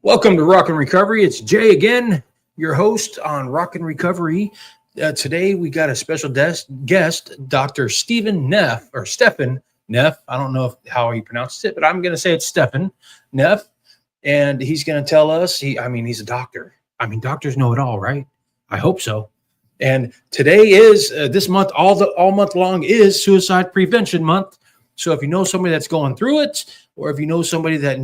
Welcome to Rock and Recovery. It's Jay again, your host on Rock and Recovery. Today we got a special guest, Dr. Stephen Nef, or Stephen Nef. I don't know how he pronounces it, but I'm going to say it's Stephen Nef. And he's going to tell us, he's a doctor. Doctors know it all, right? I hope so. And today is, this month, all month long is Suicide Prevention Month. So if you know somebody that's going through it, or if you know somebody that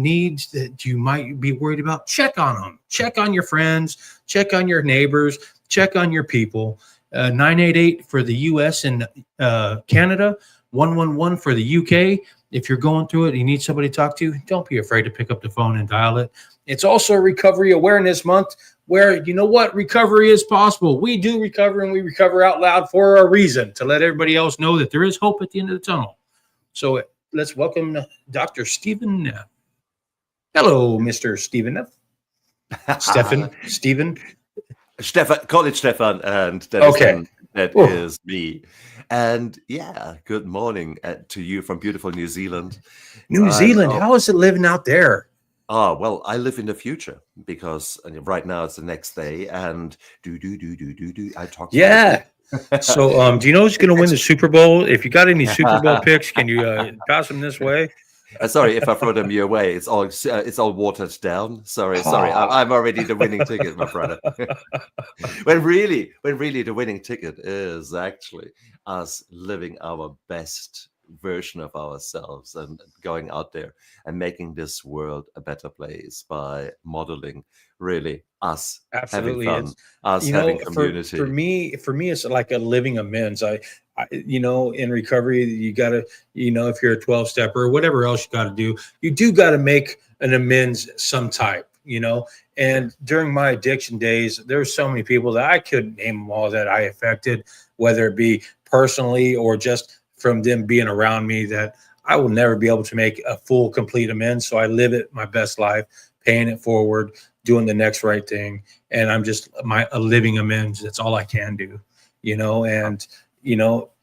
you might be worried about, check on them. Check on your friends. Check on your neighbors. Check on your people. 988 for the U.S. and Canada. 111 for the UK. If you're going through it, you need somebody to talk to, don't be afraid to pick up the phone and dial it. It's also Recovery Awareness Month, where, you know what, recovery is possible. We do recover, and we recover out loud for a reason, to let everybody else know that there is hope at the end of the tunnel. So let's welcome Dr. Stephen Nef. Hello, Mr. Stephen Nef. Stephen. Call it Stefan, and that is me. And yeah, good morning to you from beautiful New Zealand. New Zealand, how is it living out there? Oh, well, I live in the future because right now it's the next day, and I talk. Yeah. So, do you know who's going to win the Super Bowl? If you got any Super Bowl picks, can you pass them this way? Sorry if I throw them your way. It's all watered down. Sorry. I'm already the winning ticket, my brother. when really the winning ticket is actually us living our best version of ourselves and going out there and making this world a better place by modeling really us Absolutely. having fun, us having community. For me, it's like a living amends. I in recovery, you gotta, if you're a 12-stepper or whatever else you gotta do, you do gotta make an amends some type, and during my addiction days, there's so many people that I couldn't name them all that I affected, whether it be personally or just from them being around me, that I will never be able to make a full, complete amends. So I live it my best life, paying it forward, doing the next right thing. And I'm just a living amends. That's all I can do, and,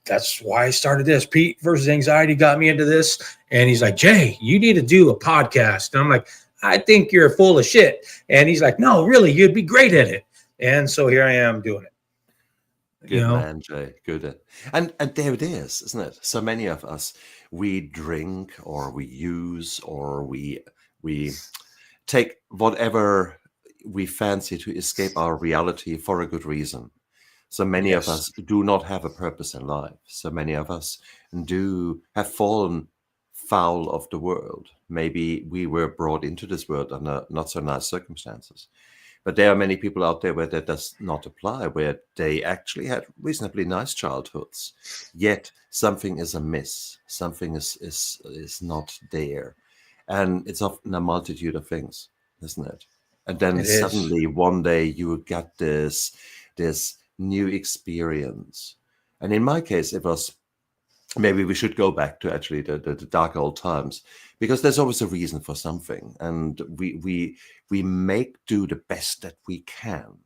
that's why I started this. Pete versus Anxiety got me into this. And he's like, Jay, you need to do a podcast. And I'm like, I think you're full of shit. And he's like, no, really, you'd be great at it. And so here I am doing it. Good man, Jay. Good. And there it is, isn't it? So many of us, we drink or we use or we take whatever we fancy to escape our reality for a good reason. So many of us do not have a purpose in life. So many of us do have fallen foul of the world. Maybe we were brought into this world under not so nice circumstances. But there are many people out there where that does not apply, where they actually had reasonably nice childhoods, yet something is amiss, something is not there. And it's often a multitude of things, isn't it? And then suddenly one day you get this new experience. And in my case, it was, maybe we should go back to actually the dark old times, because there's always a reason for something, and we make do the best that we can.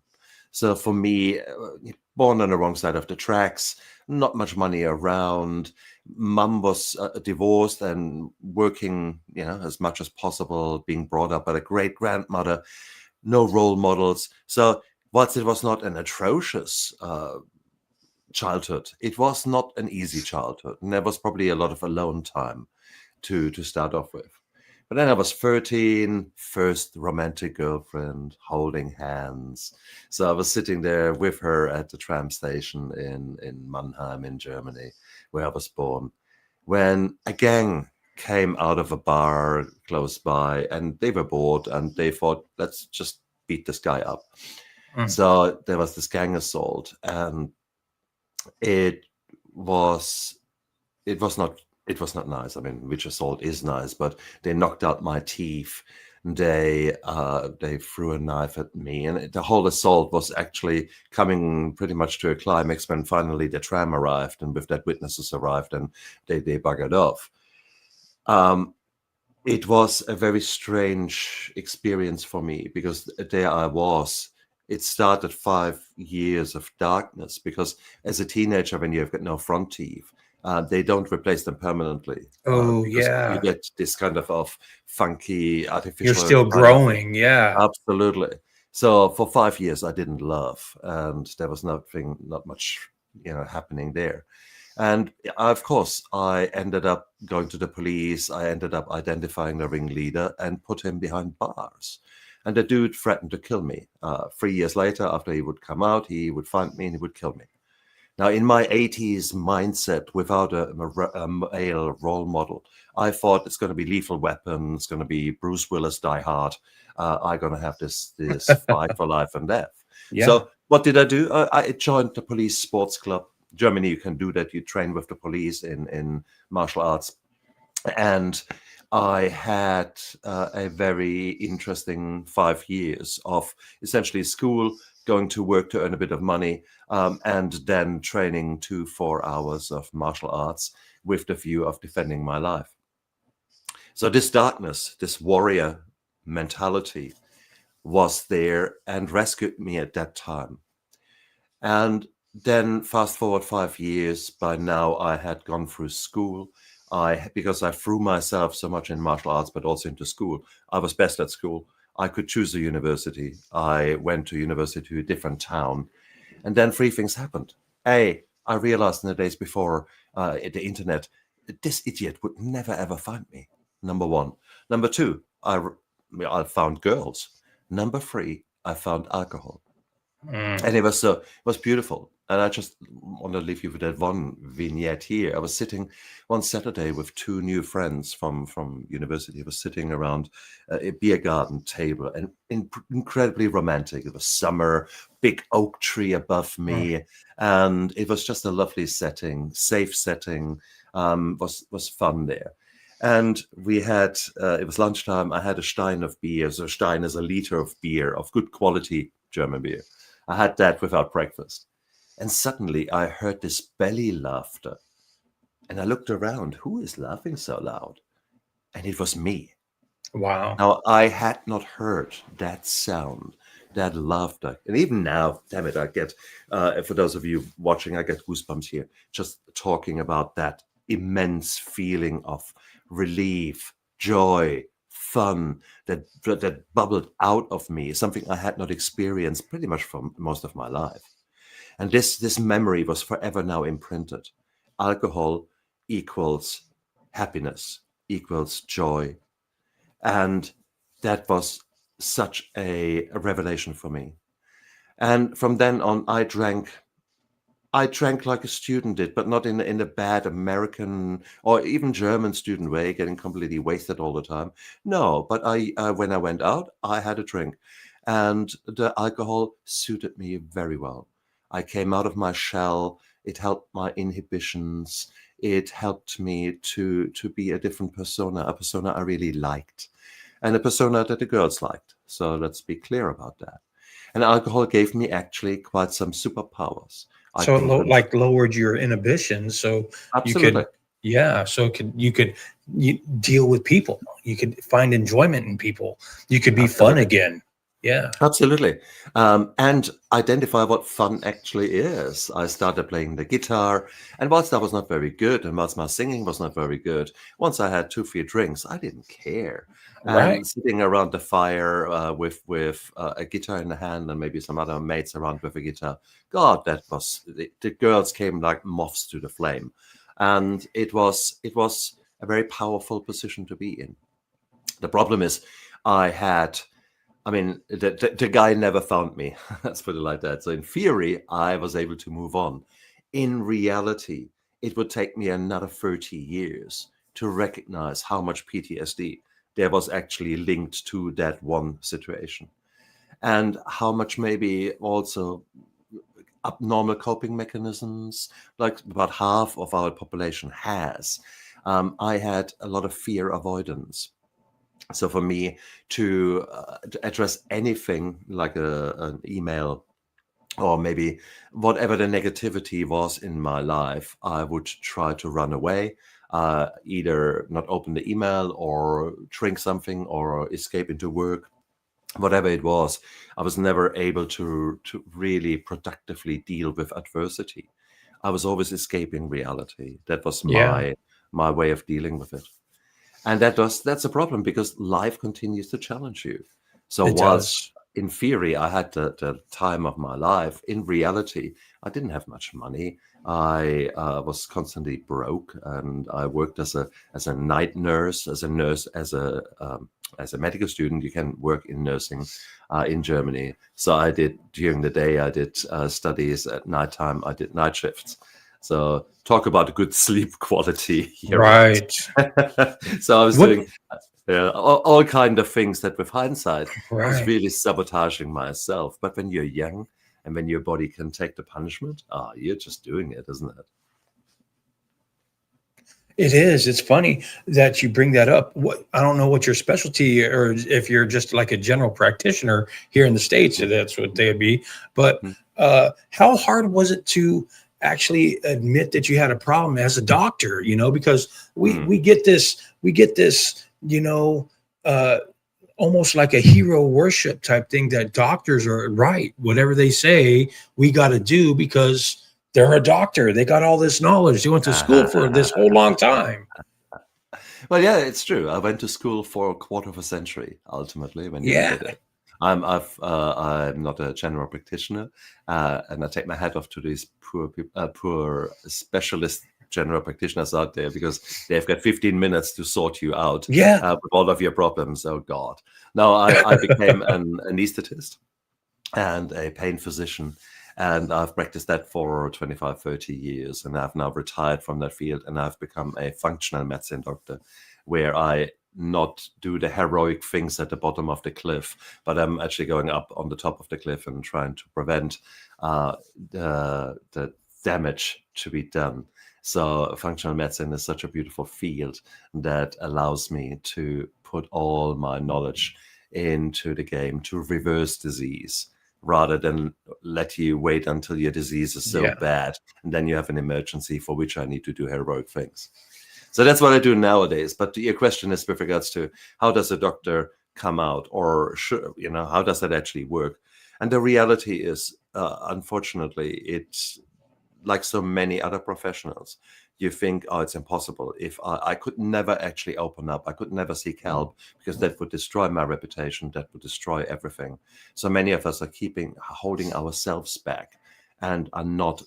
So for me, born on the wrong side of the tracks, not much money around, mum was divorced and working as much as possible, being brought up by a great grandmother, no role models. So whilst it was not an atrocious childhood, it was not an easy childhood, and there was probably a lot of alone time to start off with. But then I was 13, first romantic girlfriend, holding hands. So I was sitting there with her at the tram station in Mannheim in Germany, where I was born, when a gang came out of a bar close by, and they were bored, and they thought, let's just beat this guy up. So there was this gang assault, and it was not nice. I mean, witch assault is nice, but they knocked out my teeth. They threw a knife at me, and the whole assault was actually coming pretty much to a climax when finally the tram arrived, and with that witnesses arrived, and they buggered off. It was a very strange experience for me, because there I was. It started 5 years of darkness, because as a teenager, when you've got no front teeth They don't replace them permanently Oh, because you yeah. get this kind of funky You're artificial still kind of. growing. Yeah. Absolutely. So for 5 years, I didn't love, and there was not much, happening there. And of course, I ended up going to the police. I ended up identifying the ringleader and put him behind bars. And the dude threatened to kill me. 3 years later, after he would come out, he would find me and he would kill me. Now, in my 80s mindset, without a male role model, I thought it's going to be Lethal Weapon, it's going to be Bruce Willis, Die Hard. I'm going to have this fight for life and death. Yeah. So what did I do? I joined the police sports club. Germany, you can do that. You train with the police in martial arts. And I had a very interesting 5 years of essentially school, going to work to earn a bit of money, and then training 4 hours of martial arts with the view of defending my life. So this darkness, this warrior mentality was there and rescued me at that time. And then fast forward 5 years, by now I had gone through school. Because I threw myself so much in martial arts, but also into school, I was best at school. I could choose a university. I went to university to a different town. And then three things happened. A, I realized in the days before the internet, this idiot would never ever find me. Number one. Number two, I found girls. Number three, I found alcohol. And it was beautiful. And I just want to leave you with that one vignette here. I was sitting one Saturday with two new friends from university. I was sitting around a beer garden table, and incredibly romantic. It was summer, big oak tree above me, and it was just a lovely setting, safe setting. Was fun there. And we had, it was lunchtime. I had a stein of beer. So a stein is a liter of beer, of good quality German beer. I had that without breakfast. And suddenly I heard this belly laughter. And I looked around. Who is laughing so loud? And it was me. Wow. Now, I had not heard that sound, that laughter. And even now, damn it, I get, for those of you watching, I get goosebumps here, just talking about that immense feeling of relief, joy, fun that bubbled out of me, something I had not experienced pretty much for most of my life. And this memory was forever now imprinted. Alcohol equals happiness, equals joy. And that was such a revelation for me. And from then on, I drank like a student did, but not in a bad American or even German student way, getting completely wasted all the time. No, but when I went out, I had a drink, and the alcohol suited me very well. I came out of my shell. It helped my inhibitions. It helped me to be a different persona, a persona I really liked, and a persona that the girls liked. So let's be clear about that. And alcohol gave me actually quite some superpowers. I So it can lowered your inhibitions, so you absolutely. could, yeah. So you deal with people. You could find enjoyment in people. You could be fun Absolutely. again. Yeah. Absolutely. And identify what fun actually is. I started playing the guitar, and whilst I was not very good, and whilst my singing was not very good, once I had 2, 3 drinks, I didn't care. Right. And sitting around the fire with a guitar in the hand and maybe some other mates around with a guitar, God, that was the girls came like moths to the flame, and it was a very powerful position to be in. The problem is, the guy never found me. Let's put it like that. So in theory, I was able to move on. In reality, it would take me another 30 years to recognize how much PTSD there was actually linked to that one situation, and how much maybe also abnormal coping mechanisms, like about half of our population has. I had a lot of fear avoidance. So for me to address anything like an email or maybe whatever the negativity was in my life, I would try to run away, either not open the email or drink something or escape into work. Whatever it was, I was never able to really productively deal with adversity. I was always escaping reality. That was Yeah, my way of dealing with it. And that's a problem because life continues to challenge you. So it whilst does. in theory I had the time of my life, in reality I didn't have much money. I was constantly broke, and I worked as a night nurse, as a nurse, as a medical student. You can work in nursing in Germany. So I did during the day. I did studies at nighttime. I did night shifts. So talk about a good sleep quality here, right? Right. So I was What? doing all kind of things that with hindsight I was Right. really sabotaging myself. But when you're young and when your body can take the punishment, you're just doing it, isn't it? It is. It's funny that you bring that up. What I don't know what your specialty, or if you're just like a general practitioner here in the States, Mhm. that's what they'd be. But Mhm. how hard was it to actually admit that you had a problem as a doctor? Because we Mm. we get this uh, almost like a hero worship type thing, that doctors are right. Whatever they say, we got to do because they're a doctor. They got all this knowledge. They went to school for this whole long time. Well, yeah, it's true. I went to school for a quarter of a century, ultimately, when you look Yeah. at it. I'm not a general practitioner, and I take my hat off to these poor specialist general practitioners out there, because they've got 15 minutes to sort you out Yeah. with all of your problems. Oh God! Now I became an anesthetist and a pain physician. And I've practiced that for 25, 30 years. And I've now retired from that field, and I've become a functional medicine doctor, where I not do the heroic things at the bottom of the cliff, but I'm actually going up on the top of the cliff and trying to prevent uh, the damage to be done. So functional medicine is such a beautiful field that allows me to put all my knowledge into the game to reverse disease, rather than let you wait until your disease is so Yeah. bad and then you have an emergency for which I need to do heroic things. So that's what I do nowadays. But your question is with regards to how does a doctor come out, or how does that actually work? And the reality is, unfortunately, it's like so many other professionals. You think, oh, it's impossible. If I could never actually open up, I could never seek help, because that would destroy my reputation, that would destroy everything. So many of us are holding ourselves back, and are not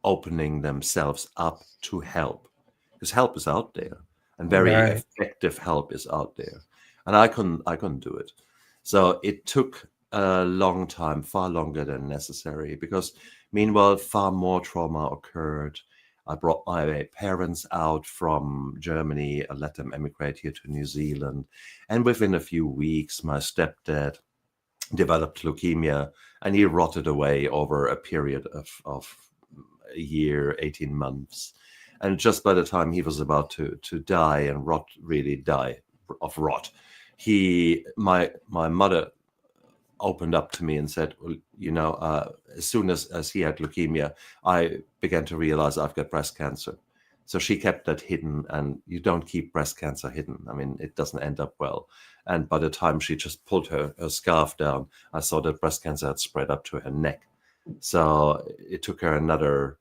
opening themselves up to help, because help is out there, and very Right. effective help is out there. And I couldn't do it. So it took a long time, far longer than necessary, because meanwhile far more trauma occurred. I brought my parents out from Germany. I let them emigrate here to New Zealand, and within a few weeks my stepdad developed leukemia, and he rotted away over a period of a year, 18 months. And just by the time he was about to die and really die of rot, my mother opened up to me and said, well, as soon as he had leukemia, I began to realize I've got breast cancer. So she kept that hidden, and you don't keep breast cancer hidden. I mean, it doesn't end up well. And by the time she just pulled her scarf down, I saw that breast cancer had spread up to her neck. So it took her another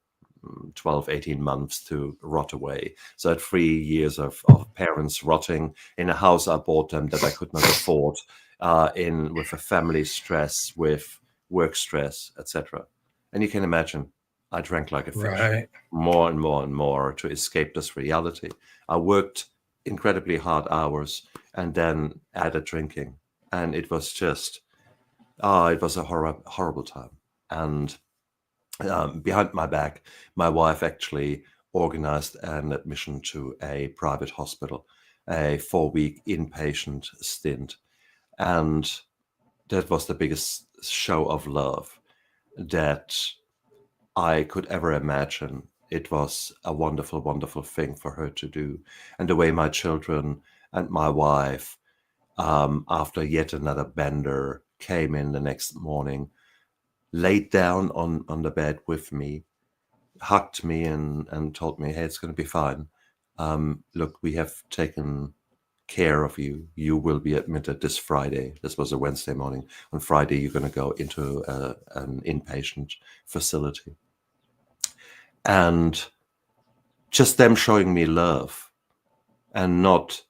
12, 18 months to rot away. So I had 3 years of parents rotting in a house I bought them that I could not afford, with a family stress, with work stress, etc. And you can imagine, I drank like a fish, Right. more and more and more, to escape this reality. I worked incredibly hard hours and then added drinking, and it was just, it was a horrible time. And behind my back, my wife actually organized an admission to a private hospital, a 4-week inpatient stint. And that was the biggest show of love that I could ever imagine. It was a wonderful, wonderful thing for her to do. And the way my children and my wife, after yet another bender, came in the next morning, laid down on the bed with me, hugged me, and told me, hey, it's going to be fine. Look, we have taken care of you. You will be admitted this Friday. This was a Wednesday morning. On Friday, you're going to go into an inpatient facility. And just them showing me love and not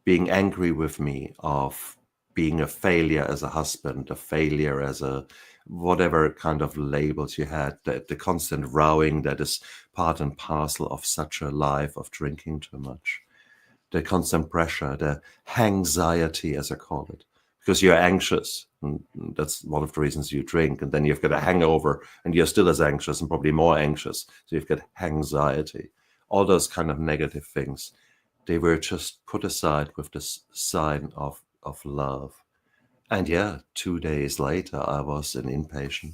being angry with me of being a failure as a husband, a failure as a whatever kind of labels you had, the constant rowing that is part and parcel of such a life of drinking too much, the constant pressure, the anxiety, as I call it, because you're anxious. And that's one of the reasons you drink. And then you've got a hangover and you're still as anxious and probably more anxious. So you've got anxiety, all those kind of negative things. They were just put aside with this sign of love. And yeah, 2 days later, I was an inpatient.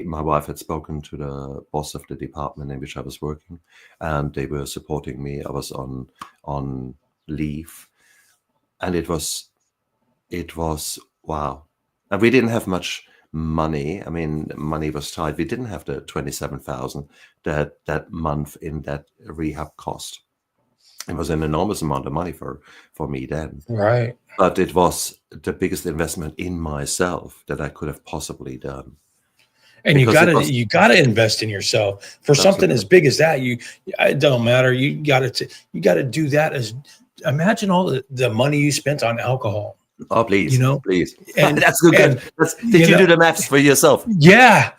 My wife had spoken to the boss of the department in which I was working, and they were supporting me. I was on leave, and it was wow. And we didn't have much money. I mean, money was tight. We didn't have the 27,000 that month in that rehab cost. It was an enormous amount of money for me then. Right. But it was the biggest investment in myself that I could have possibly done. And you gotta invest in yourself for something as big as that. It don't matter. You gotta do that. As imagine all the money you spent on alcohol. Oh, please, please. And that's good. Did you do the maths for yourself? Yeah.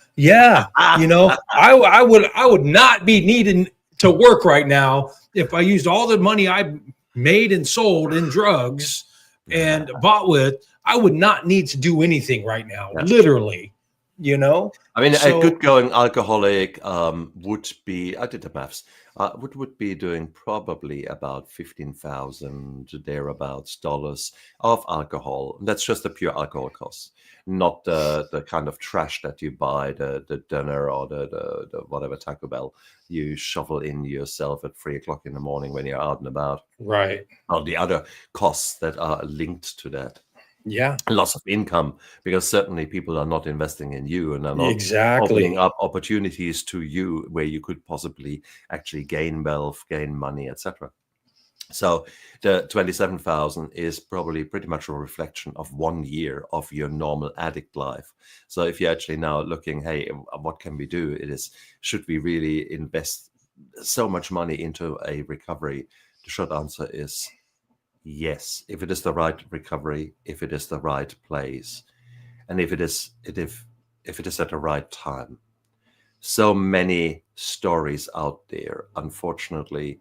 I would not be needing to work right now if I used all the money I made and sold in drugs and bought with. I would not need to do anything right now, literally. I mean, a good going alcoholic would be, I did the maths, would be doing probably about 15,000 thereabouts dollars of alcohol. And that's just the pure alcohol costs, not the kind of trash that you buy, the dinner or the whatever Taco Bell you shovel in yourself at 3:00 in the morning when you're out and about. Right. Or the other costs that are linked to that. Yeah. Loss of income, because certainly people are not investing in you and are not exactly opening up opportunities to you where you could possibly actually gain wealth, gain money, etc. So the 27,000 is probably pretty much a reflection of 1 year of your normal addict life. So if you're actually now looking, hey, what can we do? Should we really invest so much money into a recovery? The short answer is yes, if it is the right recovery, if it is the right place, and if it is at the right time. So many stories out there, unfortunately,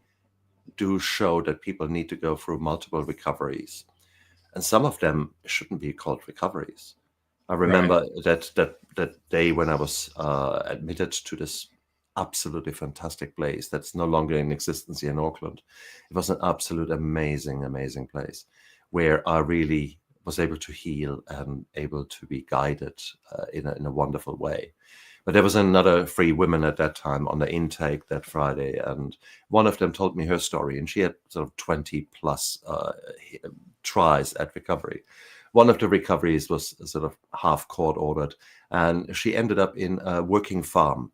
do show that people need to go through multiple recoveries, and some of them shouldn't be called recoveries. I remember that day when I was admitted to this absolutely fantastic place that's no longer in existence here in Auckland. It was an absolute amazing place where I really was able to heal and able to be guided in a wonderful way. But there was another 3 women at that time on the intake that Friday, and one of them told me her story, and she had sort of 20 plus tries at recovery. One of the recoveries was sort of half court ordered, and she ended up in a working farm.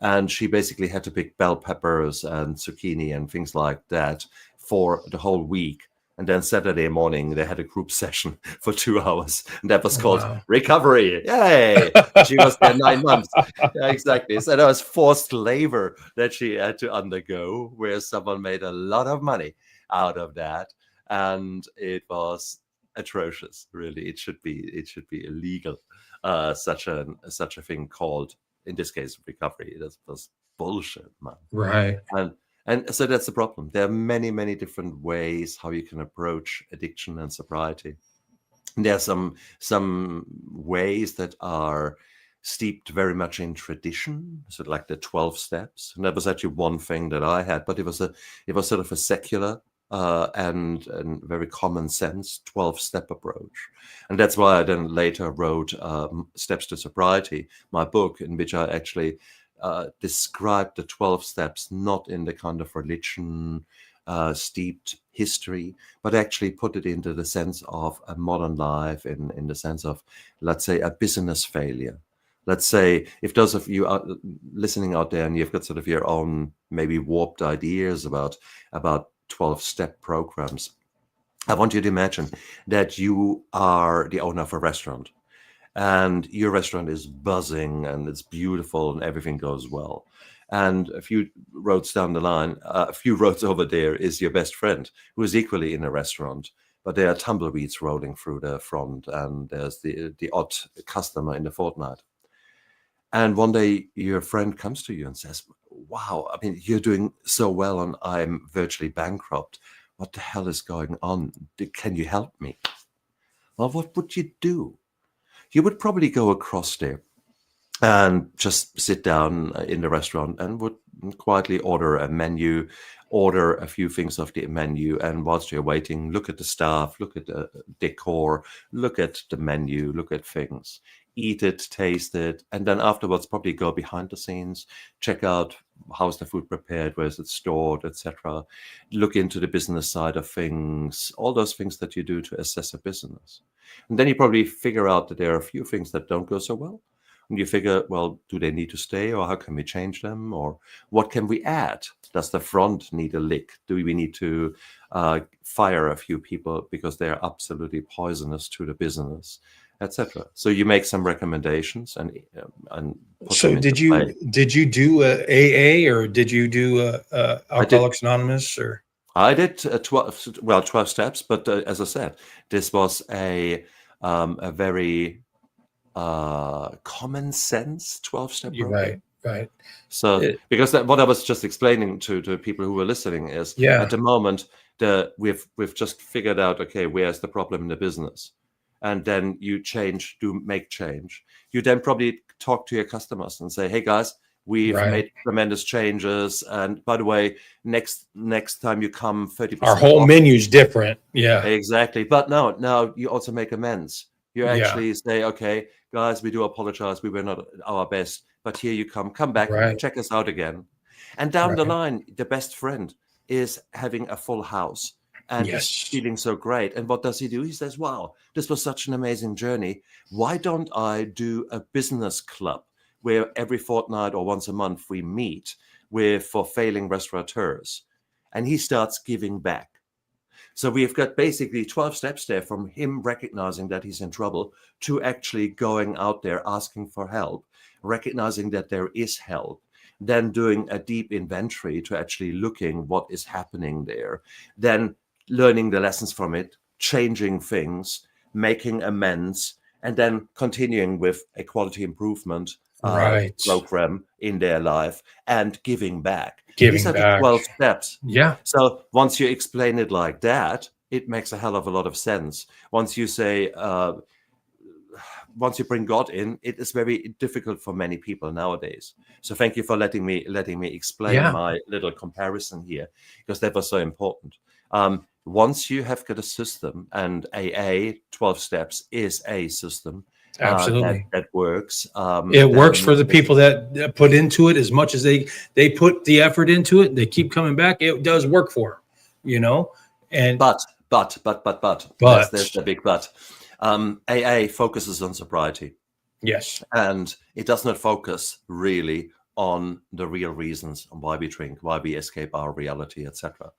And she basically had to pick bell peppers and zucchini and things like that for the whole week. And then Saturday morning, they had a group session for 2 hours. And that was called recovery. Yay! She was there 9 months. Yeah, exactly. So that was forced labor that she had to undergo, where someone made a lot of money out of that. And it was atrocious, really. It should be illegal. Such a thing called, in this case, recovery. That's bullshit, man. Right. And so that's the problem. There are many different ways how you can approach addiction and sobriety. And there are some ways that are steeped very much in tradition, so like the 12 steps. And that was actually one thing that I had, but it was sort of a secular and very common sense 12-step approach. And that's why I then later wrote Steps to Sobriety, my book, in which I actually described the 12 steps not in the kind of religion steeped history, but actually put it into the sense of a modern life, in the sense of, let's say, a business failure. Let's say, if those of you are listening out there and you've got sort of your own maybe warped ideas about 12-step programs, I want you to imagine that you are the owner of a restaurant, and your restaurant is buzzing and it's beautiful and everything goes well. And a few roads down the line, a few roads over there is your best friend who is equally in a restaurant. But there are tumbleweeds rolling through the front, and there's the odd customer in the fortnight. And one day your friend comes to you and says, wow, I mean, you're doing so well and I'm virtually bankrupt. What the hell is going on? Can you help me? Well, what would you do? You would probably go across there and just sit down in the restaurant and would quietly order a menu, order a few things off the menu, and whilst you're waiting, look at the staff, look at the decor, look at the menu, look at things, eat it, taste it, and then afterwards probably go behind the scenes, check out how's the food prepared, where is it stored, etc. Look into the business side of things, all those things that you do to assess a business. And then you probably figure out that there are a few things that don't go so well. And you figure, well, do they need to stay, or how can we change them, or what can we add? Does the front need a lick? Do we need to fire a few people because they're absolutely poisonous to the business, etc.? So you make some recommendations and put So them into play. did you do a AA, or did you do Alcoholics Anonymous, or? I did 12 steps, but as I said, this was a very common sense 12-step program. Right. So because what I was just explaining to people who were listening is at the moment we've just figured out, okay, where's the problem in the business, and then you make change. You then probably talk to your customers and say, hey guys, we've made tremendous changes, and by the way, next time you come, 30%. Our whole menu's different. Yeah, exactly. But now you also make amends. You actually say, okay, guys, we do apologize. We were not our best, but here you come back, check us out again. And down the line, the best friend is having a full house and is feeling so great. And what does he do? He says, wow, this was such an amazing journey. Why don't I do a business club where every fortnight or once a month we meet for failing restaurateurs? And he starts giving back. So we've got basically 12 steps there, from him recognizing that he's in trouble to actually going out there asking for help, recognizing that there is help, then doing a deep inventory to actually looking what is happening there, then learning the lessons from it, changing things, making amends, and then continuing with a quality improvement program in their life and giving back. These are the 12 steps. Yeah. So once you explain it like that, it makes a hell of a lot of sense. Once you say, once you bring God in, it is very difficult for many people nowadays. So thank you for letting me explain my little comparison here, because that was so important. Once you have got a system, and AA 12 steps is a system, absolutely, that works. It works for the people that put into it as much as they put the effort into it. They keep coming back. It does work for them, And but there's the big but. AA focuses on sobriety. Yes, and it does not focus really on the real reasons why we drink, why we escape our reality, etc.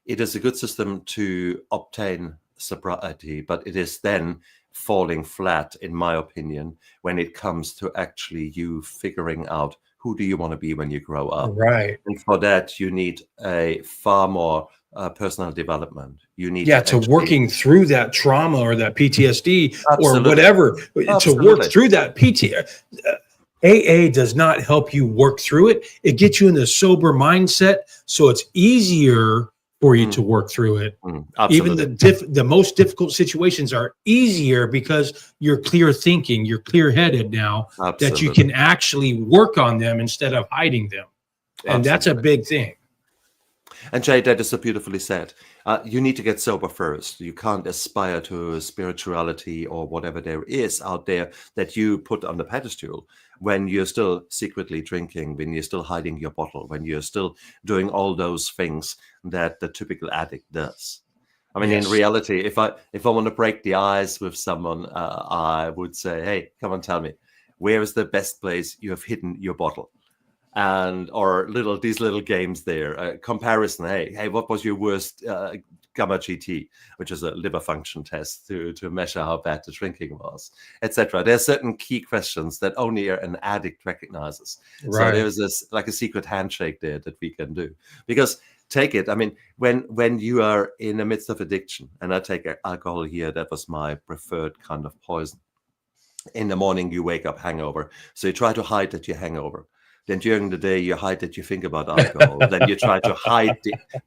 It is a good system to obtain sobriety, but it is then falling flat, in my opinion, when it comes to actually you figuring out who do you want to be when you grow up. Right. And for that, you need a far more personal development. You need to working through that trauma or that PTSD or whatever, to work through that AA does not help you work through it. It gets you in the sober mindset, so it's easier for you to work through it. Even the most difficult situations are easier because you're clear thinking, you're clear headed now, that you can actually work on them instead of hiding them. And that's a big thing. And Jay, that is so beautifully said. You need to get sober first. You can't aspire to spirituality or whatever there is out there that you put on the pedestal when you're still secretly drinking, when you're still hiding your bottle, when you're still doing all those things that the typical addict does. I mean, in reality, if I want to break the ice with someone, I would say, hey, come on, tell me, where is the best place you have hidden your bottle? And or these little games there, comparison. Hey, what was your worst gamma GT, which is a liver function test to measure how bad the drinking was, etc. There are certain key questions that only an addict recognizes. So there's this like a secret handshake there that we can do. Because take it, I mean, when you are in the midst of addiction, and I take alcohol here, that was my preferred kind of poison. In the morning, you wake up hangover. So you try to hide that you're hangover. Then during the day, you hide that you think about alcohol. Then you try to hide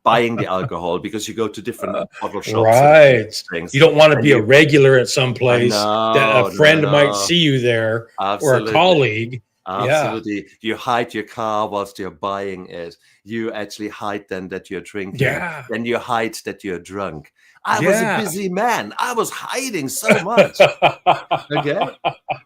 buying the alcohol because you go to different bottle shops. Right. And you don't want to be a regular at some place that a friend might see you there. Absolutely. Or a colleague. Absolutely. Yeah. You hide your car whilst you're buying it. You actually hide then that you're drinking. Yeah. Then you hide that you're drunk. I was a busy man. I was hiding so much. Okay.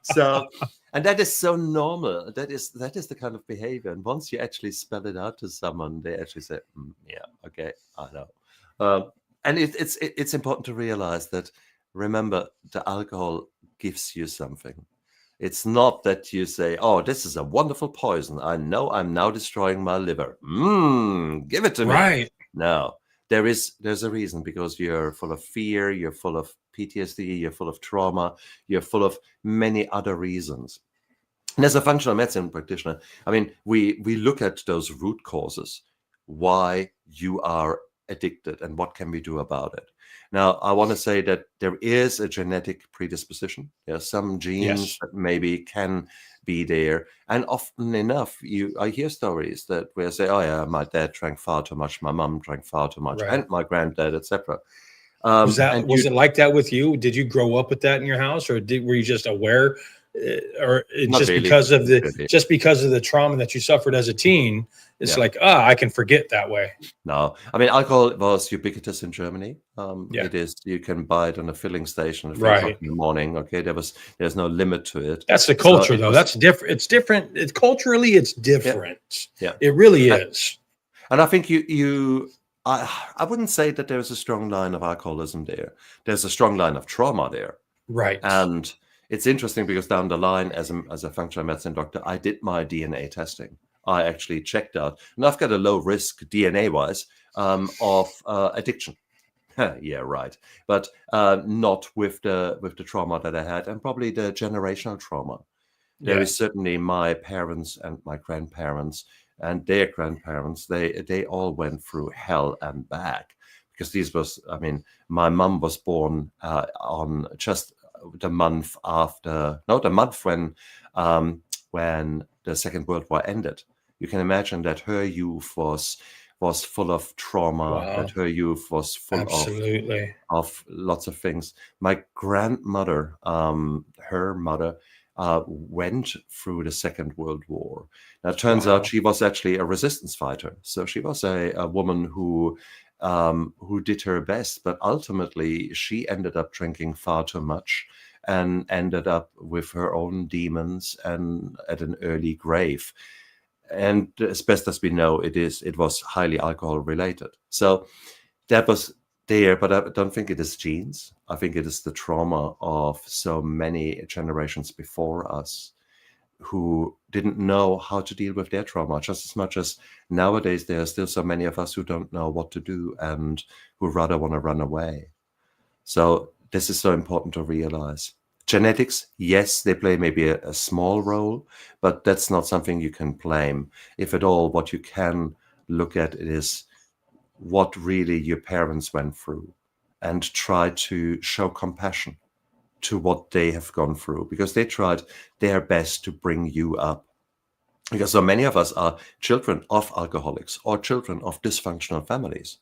So, and that is so normal. That is the kind of behavior. And once you actually spell it out to someone, they actually say, yeah, okay, I know. And it's important to realize that, remember, the alcohol gives you something. It's not that you say, oh, this is a wonderful poison. I know I'm now destroying my liver. Give it to me. Right. No, there's a reason, because you're full of fear, you're full of PTSD, you're full of trauma, you're full of many other reasons. And as a functional medicine practitioner, I mean, we look at those root causes, why you are addicted and what can we do about it. Now, I want to say that there is a genetic predisposition. There are some genes that maybe can be there. And often enough, I hear stories that where I say, oh yeah, my dad drank far too much, my mom drank far too much, and my granddad, etc. Was it like that with you? Did you grow up with that in your house, or were you just aware, or just really, because of the trauma that you suffered as a teen? It's like, I can forget that way. No, I mean, alcohol was ubiquitous in Germany. It is. You can buy it on a filling station at 3 o'clock in the morning. Okay, there's no limit to it. That's the culture, though. That's different. It's different. Culturally, it's different. Yeah, it really is. And I think I wouldn't say that there's a strong line of alcoholism there. There's a strong line of trauma there. Right. And it's interesting because down the line, as a functional medicine doctor, I did my DNA testing. I actually checked out, and I've got a low risk DNA-wise of addiction. Yeah, right. But not with the trauma that I had, and probably the generational trauma. There is certainly my parents and my grandparents and their grandparents. They all went through hell and back, because my mum was born on just the month when the Second World War ended. You can imagine that her youth was full of trauma, that her youth was full of lots of things. My grandmother, her mother, went through the Second World War. Now, it turns out she was actually a resistance fighter. So she was a woman who did her best, but ultimately she ended up drinking far too much and ended up with her own demons and at an early grave. And as best as we know, it was highly alcohol related. So that was there, but I don't think it is genes. I think it is the trauma of so many generations before us who didn't know how to deal with their trauma, just as much as nowadays there are still so many of us who don't know what to do and who rather want to run away. So this is so important to realize. Genetics, yes, they play maybe a small role, but that's not something you can blame. If at all, what you can look at is what really your parents went through and try to show compassion to what they have gone through, because they tried their best to bring you up. Because so many of us are children of alcoholics or children of dysfunctional families.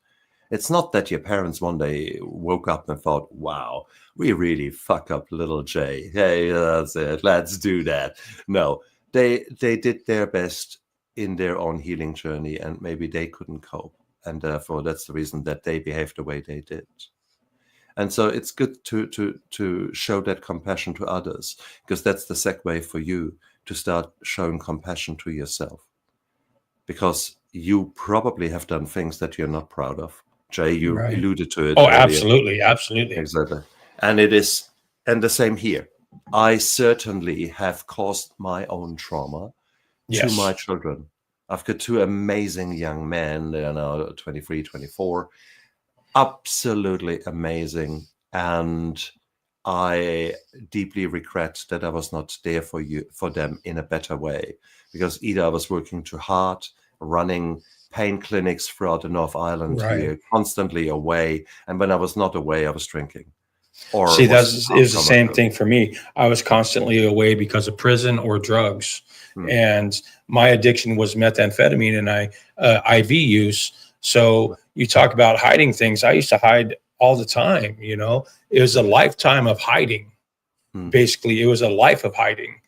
It's not that your parents one day woke up and thought, wow, we really fuck up little Jay. Hey, that's it. Let's do that. No, they did their best in their own healing journey, and maybe they couldn't cope. And therefore, that's the reason that they behaved the way they did. And so it's good to show that compassion to others, because that's the segue for you to start showing compassion to yourself. Because you probably have done things that you're not proud of. Jay, you alluded to it. Oh, earlier. Absolutely. Exactly. And the same here. I certainly have caused my own trauma to my children. I've got two amazing young men. They are now 23, 24. absolutely amazing. And I deeply regret that I was not there for them in a better way, because either I was working too hard, running pain clinics throughout the North Island Right. here, constantly away. And when I was not away, I was drinking or See, was is the same comatose. thing for me. I was constantly away because of prison or drugs, Hmm. and my addiction was methamphetamine and IV use. So you talk about hiding things. I used to hide all the time. It was a lifetime of hiding. Hmm. Basically, it was a life of hiding,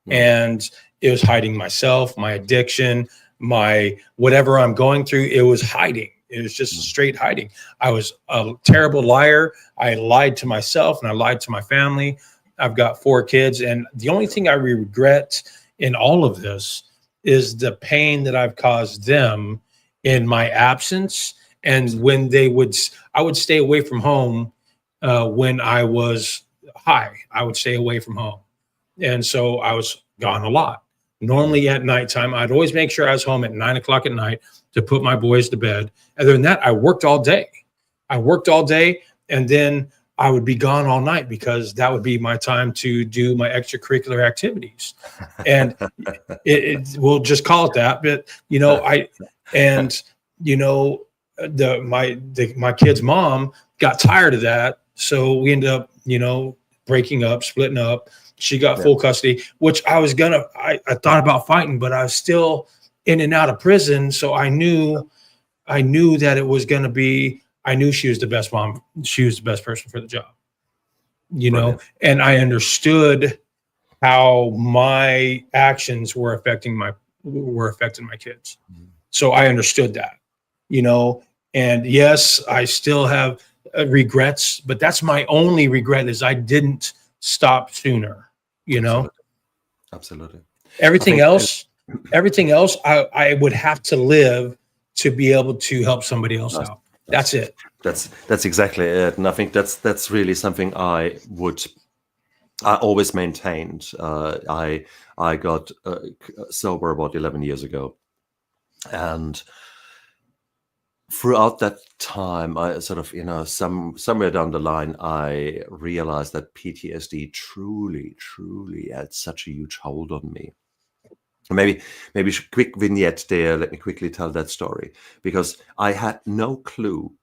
and it was hiding myself, my addiction, my whatever I'm going through. It was hiding. It was just straight hiding. I was a terrible liar. I lied to myself and I lied to my family. I've got 4 kids, and the only thing I regret in all of this is the pain that I've caused them in my absence. And when I would stay away from home when I was high. I would stay away from home. And so I was gone a lot. Normally at nighttime, I'd always make sure I was home at 9 o'clock at night to put my boys to bed. Other than that, I worked all day. And then I would be gone all night because that would be my time to do my extracurricular activities. And we'll just call it that. But my kid's mom got tired of that, so we ended up breaking up, splitting up. She got full custody, which I thought about fighting, but I was still in and out of prison. So I knew that it was going to be, I knew she was the best mom. She was the best person for the job, Brilliant. and I understood how my actions were affecting my kids. So I understood that, and yes, I still have regrets, but that's my only regret is I didn't stop sooner. Absolutely. Everything else, I would have to live to be able to help somebody else out. That's it. That's exactly it. And I think that's really something I always maintained. I got sober about 11 years ago, and throughout that time, I sort of, somewhere down the line, I realized that PTSD truly, truly had such a huge hold on me. Maybe quick vignette there. Let me quickly tell that story, because I had no clue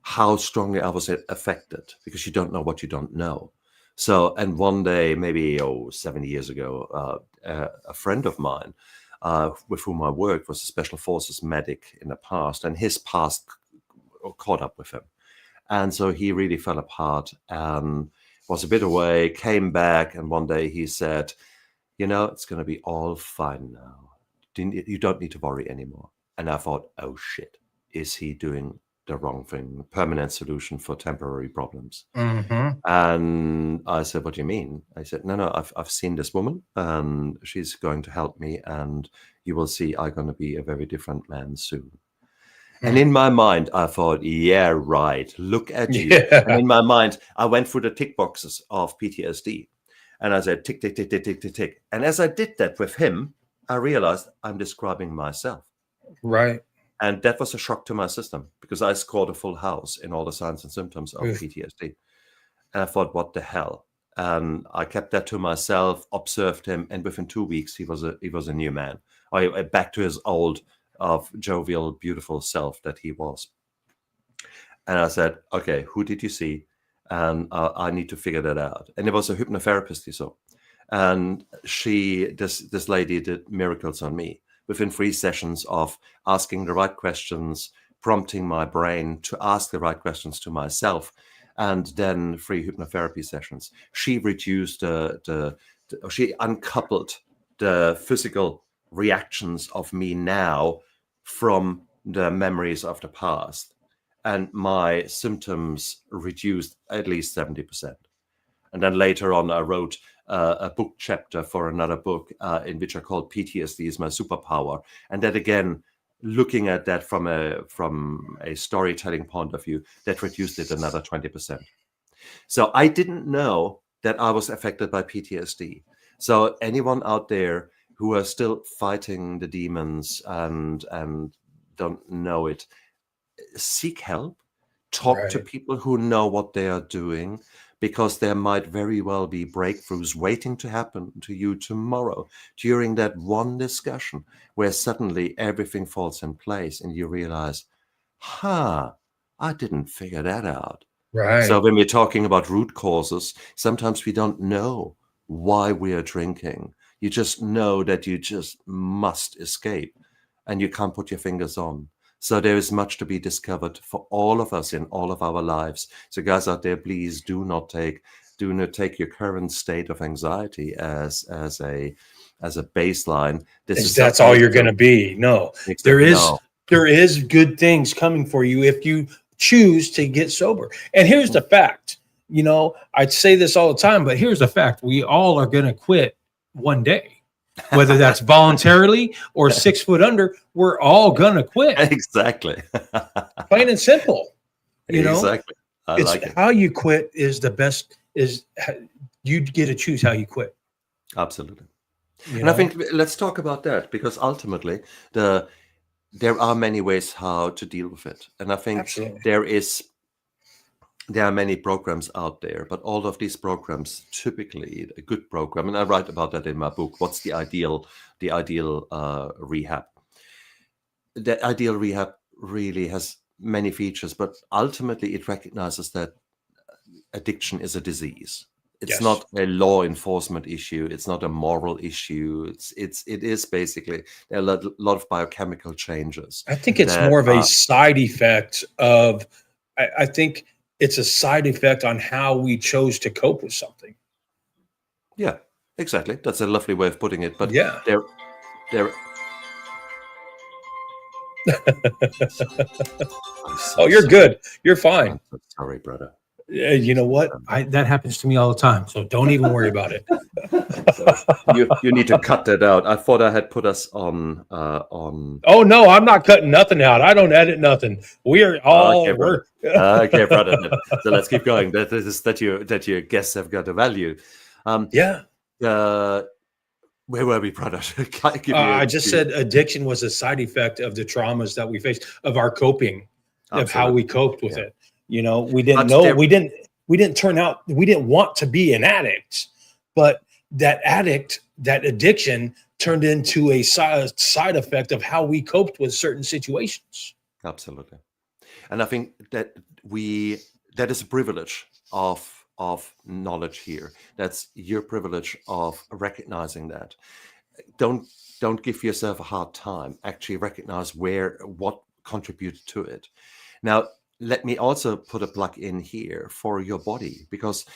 how strongly I was affected, because you don't know what you don't know. So, and one day, maybe 70 years ago, a friend of mine with whom I worked was a special forces medic in the past, and his past caught up with him. And so he really fell apart and was a bit away, came back, and one day he said, it's going to be all fine now. You don't need to worry anymore. And I thought, oh shit, is he doing the wrong thing? Permanent solution for temporary problems. Mm-hmm. And I said, what do you mean? I said, no, I've seen this woman, and she's going to help me, and you will see I'm going to be a very different man soon. And in my mind, I thought, yeah, right, look at you. Yeah. And in my mind, I went through the tick boxes of PTSD. And I said, tick, tick, tick, tick, tick, tick, tick. And as I did that with him, I realized I'm describing myself. Right. And that was a shock to my system, because I scored a full house in all the signs and symptoms of PTSD. And I thought, what the hell? And I kept that to myself, observed him, and within 2 weeks, he was a new man. Back to his old, jovial, beautiful self that he was. And I said, okay, who did you see? And I need to figure that out. And it was a hypnotherapist he saw. And this lady did miracles on me within 3 sessions of asking the right questions, prompting my brain to ask the right questions to myself, and then 3 hypnotherapy sessions. She reduced she uncoupled the physical reactions of me now from the memories of the past. And my symptoms reduced at least 70%. And then later on, I wrote a book chapter for another book in which I called PTSD is My Superpower. And that, again, looking at that from a storytelling point of view, that reduced it another 20%. So I didn't know that I was affected by PTSD. So anyone out there who are still fighting the demons and don't know it, seek help. Talk to people who know what they are doing, because there might very well be breakthroughs waiting to happen to you tomorrow during that one discussion where suddenly everything falls in place and you realize, I didn't figure that out. So when we're talking about root causes, sometimes we don't know why we are drinking. You just know that you just must escape and you can't put your fingers on. So there is much to be discovered for all of us in all of our lives. So guys out there, please do not take your current state of anxiety as a baseline. That's all you're going to be. No, there is good things coming for you if you choose to get sober. And here's the fact, I'd say this all the time, but here's the fact. We all are going to quit one day. Whether that's voluntarily or 6 foot under, we're all gonna quit. Exactly. Plain and simple. Exactly. How you quit is the best. You get to choose how you quit. Absolutely. And I think let's talk about that, because ultimately there are many ways how to deal with it, and I think there are many programs out there, but all of these programs, typically a good program, and I write about that in my book, What's the Ideal Rehab? The ideal rehab really has many features, but ultimately it recognizes that addiction is a disease. It's not a law enforcement issue. It's not a moral issue. It is basically, there are a lot of biochemical changes. I think it's more of a side effect of, I think it's a side effect on how we chose to cope with something. Yeah, exactly. That's a lovely way of putting it. But there. Oh, you're good. You're fine. I'm so sorry, brother. You know what? That happens to me all the time. So don't even worry about it. You need to cut that out. I thought I had put us on. Oh no, I'm not cutting nothing out. I don't edit nothing. We are all. Okay, brother. So let's keep going. That your guests have got a value. Where were we, brother? I just said addiction was a side effect of the traumas that we faced, of our coping, of how we coped with it. We didn't know, we didn't turn out, we didn't want to be an addict, but that addiction turned into a side effect of how we coped with certain situations. Absolutely. And I think that that is a privilege of knowledge here. That's your privilege of recognizing that. Don't give yourself a hard time. Actually recognize what contributed to it. Now, let me also put a plug in here for your body, because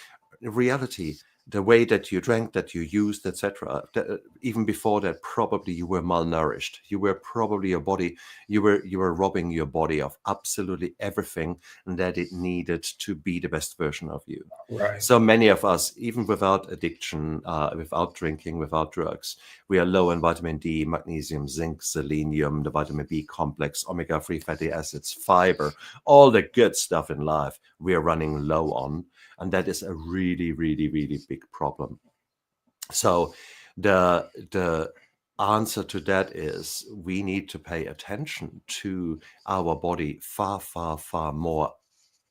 in reality, the way that you drank, that you used, etc., even before that, probably you were malnourished. You were probably you were robbing your body of absolutely everything that it needed to be the best version of you. Right. So many of us, even without addiction, without drinking, without drugs, we are low in vitamin D, magnesium, zinc, selenium, the vitamin B complex, omega-3 fatty acids, fiber, all the good stuff in life we are running low on. And that is a really, really, really big problem. So the answer to that is we need to pay attention to our body far, far, far more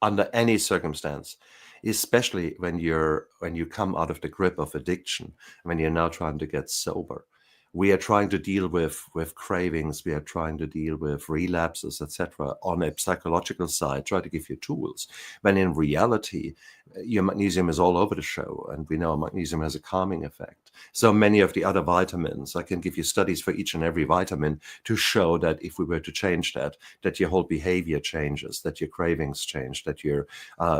under any circumstance, especially when you come out of the grip of addiction, when you're now trying to get sober. We are trying to deal with cravings. We are trying to deal with relapses, etc. on a psychological side, try to give you tools. When in reality, your magnesium is all over the show. And we know magnesium has a calming effect. So many of the other vitamins, I can give you studies for each and every vitamin to show that if we were to change that your whole behavior changes, that your cravings change, that your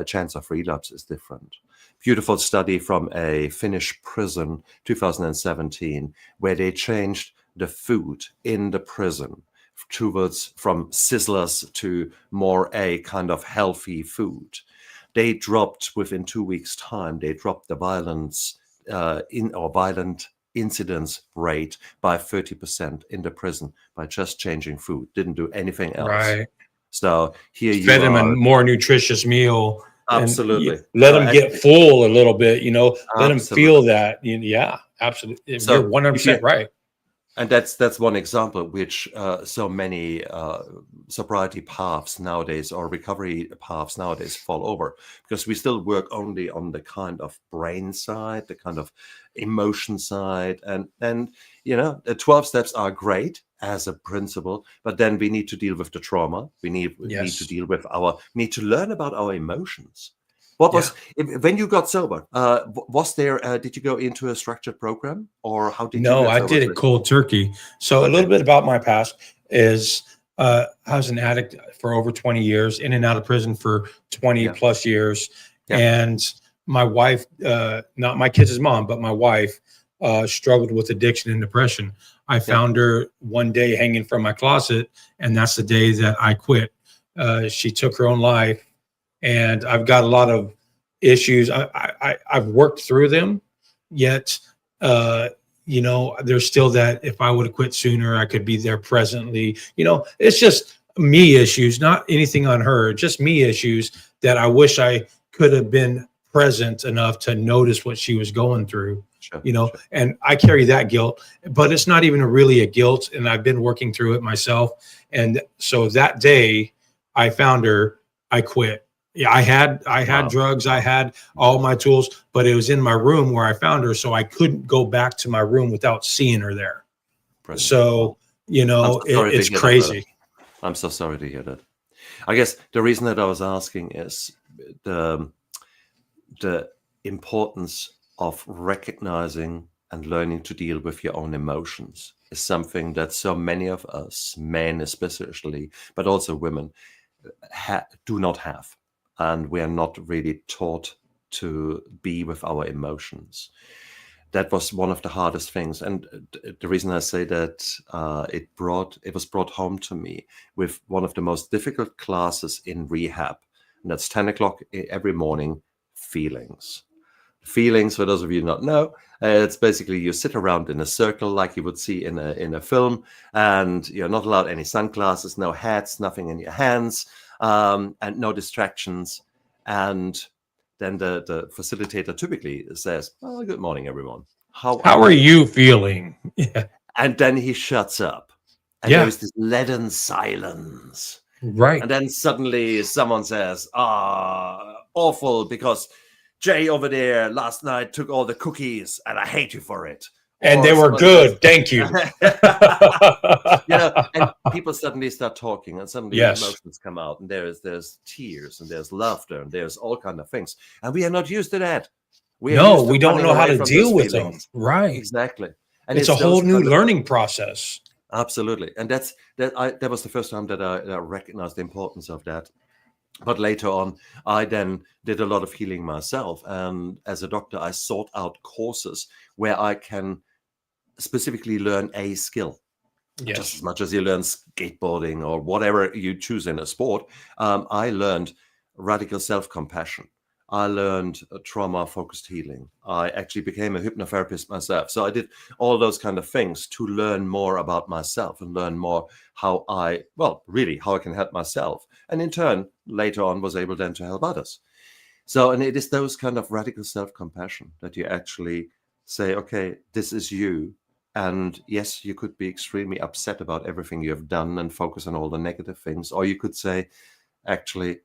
chance of relapse is different. Beautiful study from a Finnish prison, 2017, where they changed the food in the prison from sizzlers to more a kind of healthy food. They dropped within 2 weeks' time. They dropped the violent incidence rate by 30% in the prison by just changing food. Didn't do anything else. Right. So here you fed them a more nutritious meal. Absolutely. Let them get full a little bit, let them feel that. Yeah, absolutely. So you're 100% right. And that's one example which so many sobriety paths nowadays or recovery paths nowadays fall over, because we still work only on the kind of brain side, the kind of emotion side, and the 12 steps are great as a principle, but then we need to deal with the trauma. We need to deal with we need to learn about our emotions. What was when you got sober? Was there? Did you go into a structured program, or how did you? No, I did it cold turkey. So a little bit about my past is I was an addict for over 20 years, in and out of prison for 20 plus years, and my wife, not my kids' mom, but my wife, struggled with addiction and depression. I found her one day hanging from my closet, and that's the day that I quit. She took her own life. And I've got a lot of issues. I've worked through them, yet, there's still that if I would have quit sooner, I could be there presently. It's just me issues, not anything on her, just me issues that I wish I could have been present enough to notice what she was going through. Sure. And I carry that guilt, but it's not even really a guilt. And I've been working through it myself. And so that day I found her, I quit. Yeah, I had drugs, I had all my tools, but it was in my room where I found her, so I couldn't go back to my room without seeing her there. Brilliant. So, it's crazy. I'm so sorry to hear that. I guess the reason that I was asking is the importance of recognizing and learning to deal with your own emotions is something that so many of us, men especially, but also women, do not have. And we are not really taught to be with our emotions. That was one of the hardest things. And the reason I say that it was brought home to me with one of the most difficult classes in rehab. And that's 10 o'clock every morning, feelings. Feelings, for those of you who don't know, it's basically you sit around in a circle like you would see in a film, and you're not allowed any sunglasses, no hats, nothing in your hands. And no distractions. And then the facilitator typically says, "Oh, good morning, everyone. How are you feeling?" Yeah. And then he shuts up. And there's this leaden silence. Right. And then suddenly someone says, awful, because Jay over there last night took all the cookies and I hate you for it. And they were good. Thank you. And people suddenly start talking, and suddenly emotions come out, and there's tears, and there's laughter, and there's all kind of things. And we are not used to that. We don't know how to deal with them. Right. Exactly. And it's a whole new learning process. Absolutely. And that was the first time that I recognized the importance of that. But later on, I then did a lot of healing myself. And as a doctor, I sought out courses where I can specifically learn a skill. Just as much as you learn skateboarding or whatever you choose in a sport. I learned radical self-compassion. I learned trauma-focused healing. I actually became a hypnotherapist myself. So I did all those kind of things to learn more about myself and learn more how I can help myself. And in turn, later on, was able then to help others. So, and it is those kind of radical self-compassion that you actually say, okay, this is you. And yes, you could be extremely upset about everything you have done and focus on all the negative things. Or you could say, actually,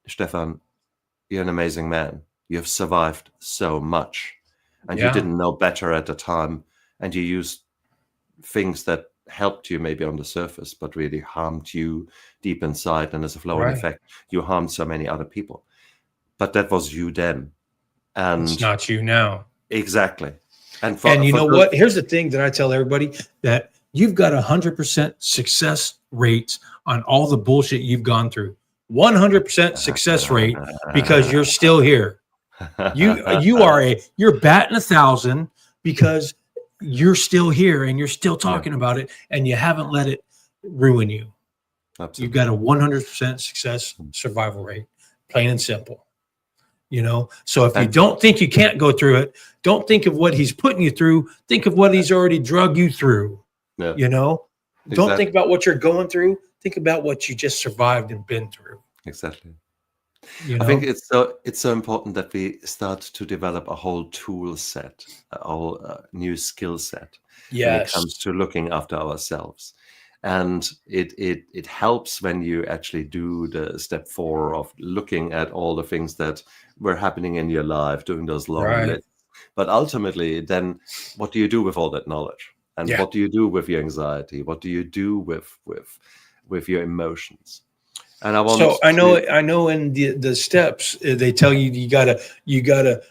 Stefan, you're an amazing man. You have survived so much. And you didn't know better at the time. And you used things that helped you maybe on the surface, but really harmed you deep inside. And as a flow-on effect, you harmed so many other people. But that was you then. And it's not you now. Exactly. And you know what? Here's the thing that I tell everybody, that you've got 100% success rate on all the bullshit you've gone through. 100% success rate because you're still here. You're batting 1,000 because you're still here and you're still talking about it, and you haven't let it ruin you. Absolutely. You've got a 100% success survival rate, plain and simple. So if you don't think you can't go through it, don't think of what he's putting you through. Think of what he's already drug you through. Don't think about what you're going through. Think about what you just survived and been through. Exactly. You I think know? it's so important that we start to develop a whole tool set, a whole new skill set when it Yes. comes to looking after ourselves. And it helps when you actually do the step 4 of looking at all the things that were happening in your life, doing those long Right. lists. But ultimately, then what do you do with all that knowledge? And Yeah. what do you do with your anxiety? What do you do with your emotions? And I So want to, I know in the steps they tell you you gotta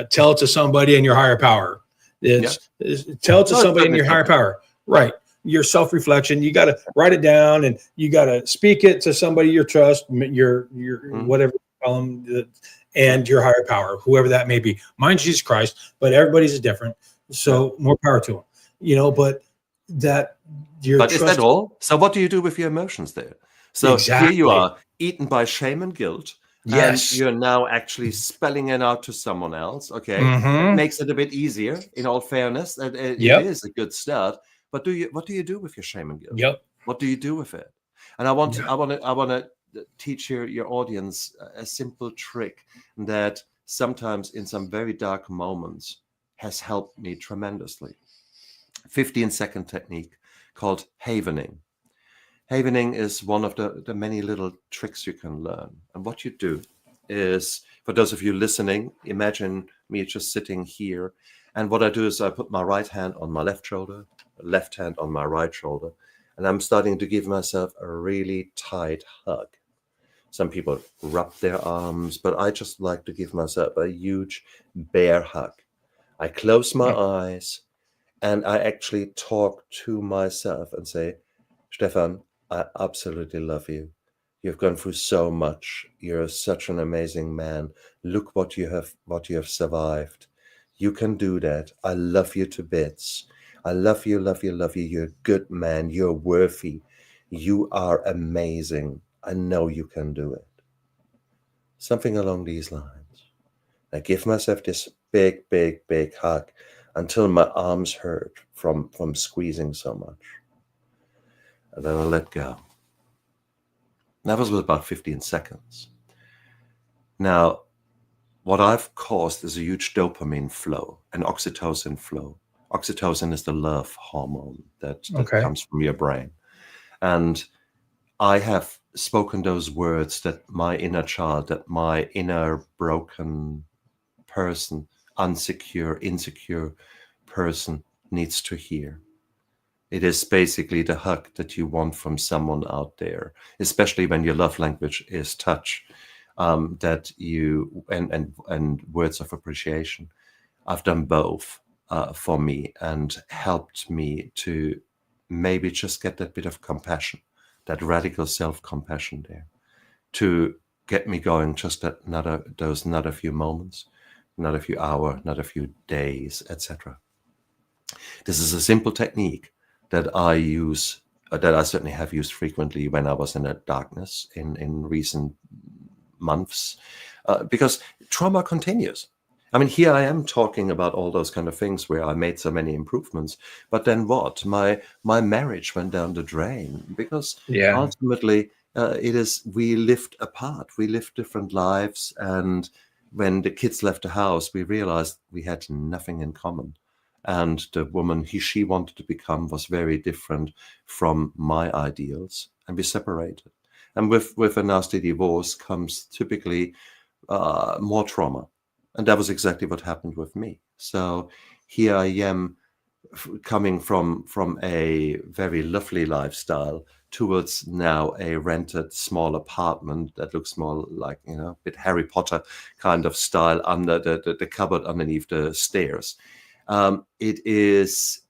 tell it to somebody in your higher power. yeah, It's tell it to no, it's somebody in certainly your higher something. power. Right. Your self reflection. You got to write it down and you got to speak it to somebody you trust, your Mhm. whatever you call them, Yeah. and your higher power, whoever that may be. Mine's Jesus Christ, but everybody's is different. Yeah. So more power to them. But that your But is that trust all? So what do you do with your emotions there? So here you exactly. are, eaten by shame and guilt, and Yes. you're now actually spelling it out to someone else. Okay, that Mm-hmm. makes it a bit easier. In all fairness, that it Yep. is a good start. But what do you do with your shame and guilt? Yep. What do you do with it? And I want to, Yeah. I want to teach your audience a simple trick that sometimes in some very dark moments has helped me tremendously. 15-second technique called havening. Havening is one of the many little tricks you can learn. And what you do is, for those of you listening, imagine me just sitting here. And what I do is I put my right hand on my left shoulder, left hand on my right shoulder, and I'm starting to give myself a really tight hug. Some people rub their arms, but I just like to give myself a huge bear hug. I close my eyes and I actually talk to myself and say, Stefan, I absolutely love you. You've gone through so much. You're such an amazing man. Look what you have survived. You can do that. I love you to bits. I love you, love you, love you. You're a good man. You're worthy. You are amazing. I know you can do it. Something along these lines. I give myself this big, big, big hug until my arms hurt from squeezing so much. And then I let go. That was about 15 seconds. Now, what I've caused is a huge dopamine flow, an oxytocin flow. Oxytocin is the love hormone that Okay. comes from your brain. And I have spoken those words that my inner child, that my inner broken person, insecure person needs to hear. It is basically the hug that you want from someone out there, especially when your love language is touch, that you and words of appreciation. I've done both for me and helped me to maybe just get that bit of compassion, that radical self-compassion there, to get me going just another few moments, another few hours, another few days, etc. This is a simple technique that I use, that I certainly have used frequently when I was in a darkness in recent months, because trauma continues. I mean, here I am talking about all those kind of things where I made so many improvements, but then what? My marriage went down the drain because Yeah. ultimately it is we lived apart, we lived different lives, and when the kids left the house, we realized we had nothing in common. And the woman she wanted to become was very different from my ideals, and we separated. And with a nasty divorce comes typically more trauma, and that was exactly what happened with me. So here I am, coming from a very lovely lifestyle towards now a rented small apartment that looks more like, a bit Harry Potter kind of style under the cupboard underneath the stairs. It is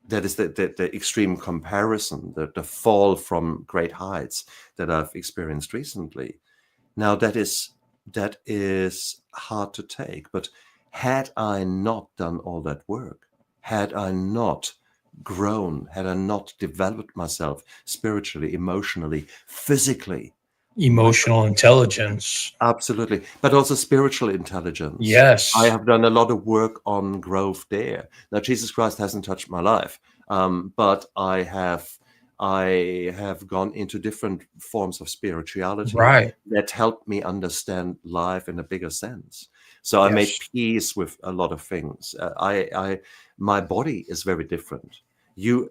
that is the extreme comparison, the fall from great heights that I've experienced recently. Now that is hard to take, but had I not done all that work, had I not grown, had I not developed myself spiritually, emotionally, physically, my Emotional intelligence. absolutely, but also spiritual intelligence. I Yes. have done a lot of work on growth there. Now, Jesus Christ hasn't touched my life, but I have I have gone into different forms of spirituality Right. that helped me understand life in a bigger sense. So I made Yes. peace with a lot of things. My body is very different. You,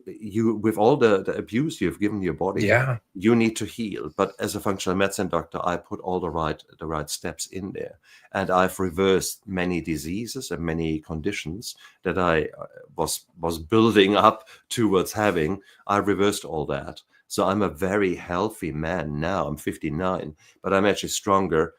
with all the abuse you've given your body, Yeah. you need to heal. But as a functional medicine doctor, I put all the right steps in there, and I've reversed many diseases and many conditions that I was building up towards having. I reversed all that. So I'm a very healthy man now. I'm 59, but I'm actually stronger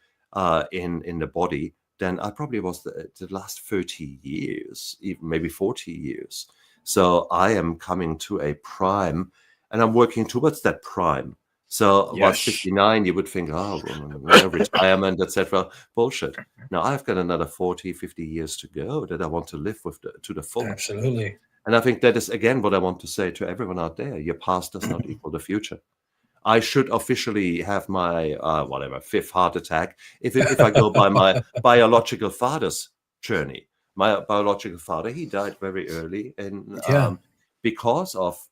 in the body than I probably was the last 30 years, even maybe 40 years. So I am coming to a prime, and I'm working towards that prime. So whilst Yes. 59, you would think, oh, well, retirement, etc. Bullshit. Now I've got another 40, 50 years to go that I want to live with to the fullest. Absolutely. And I think that is, again, what I want to say to everyone out there. Your past does not equal the future. I should officially have my, whatever, fifth heart attack if I go by my biological father's journey. My biological father, he died very early Yeah. because of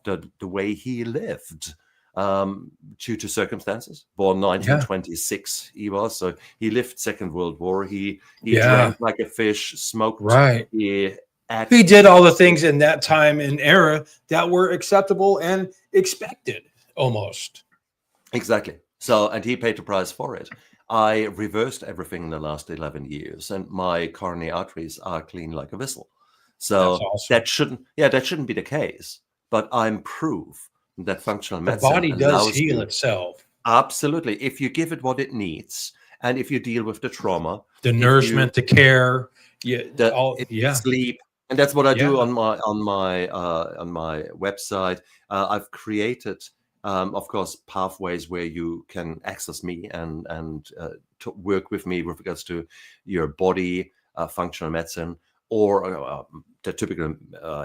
the way he lived, due to circumstances. Born Yeah. 1926, he was. So he lived Second World War. He Yeah. drank like a fish, smoked. Right. He He acted. did all the things in that time and era that were acceptable and expected almost. Exactly. So, and he paid the price for it. I reversed everything in the last 11 years, and my coronary arteries are clean like a whistle. That's So awesome. that shouldn't be the case. But I'm proof that functional The medicine body does allows heal you, itself. absolutely, if you give it what it needs, and if you deal with the trauma, The if you nourishment, the care. Yeah. Yeah. sleep, and that's what I do Yeah. on my website. I've created, of course, pathways where you can access me and to work with me with regards to your body, functional medicine, or the typical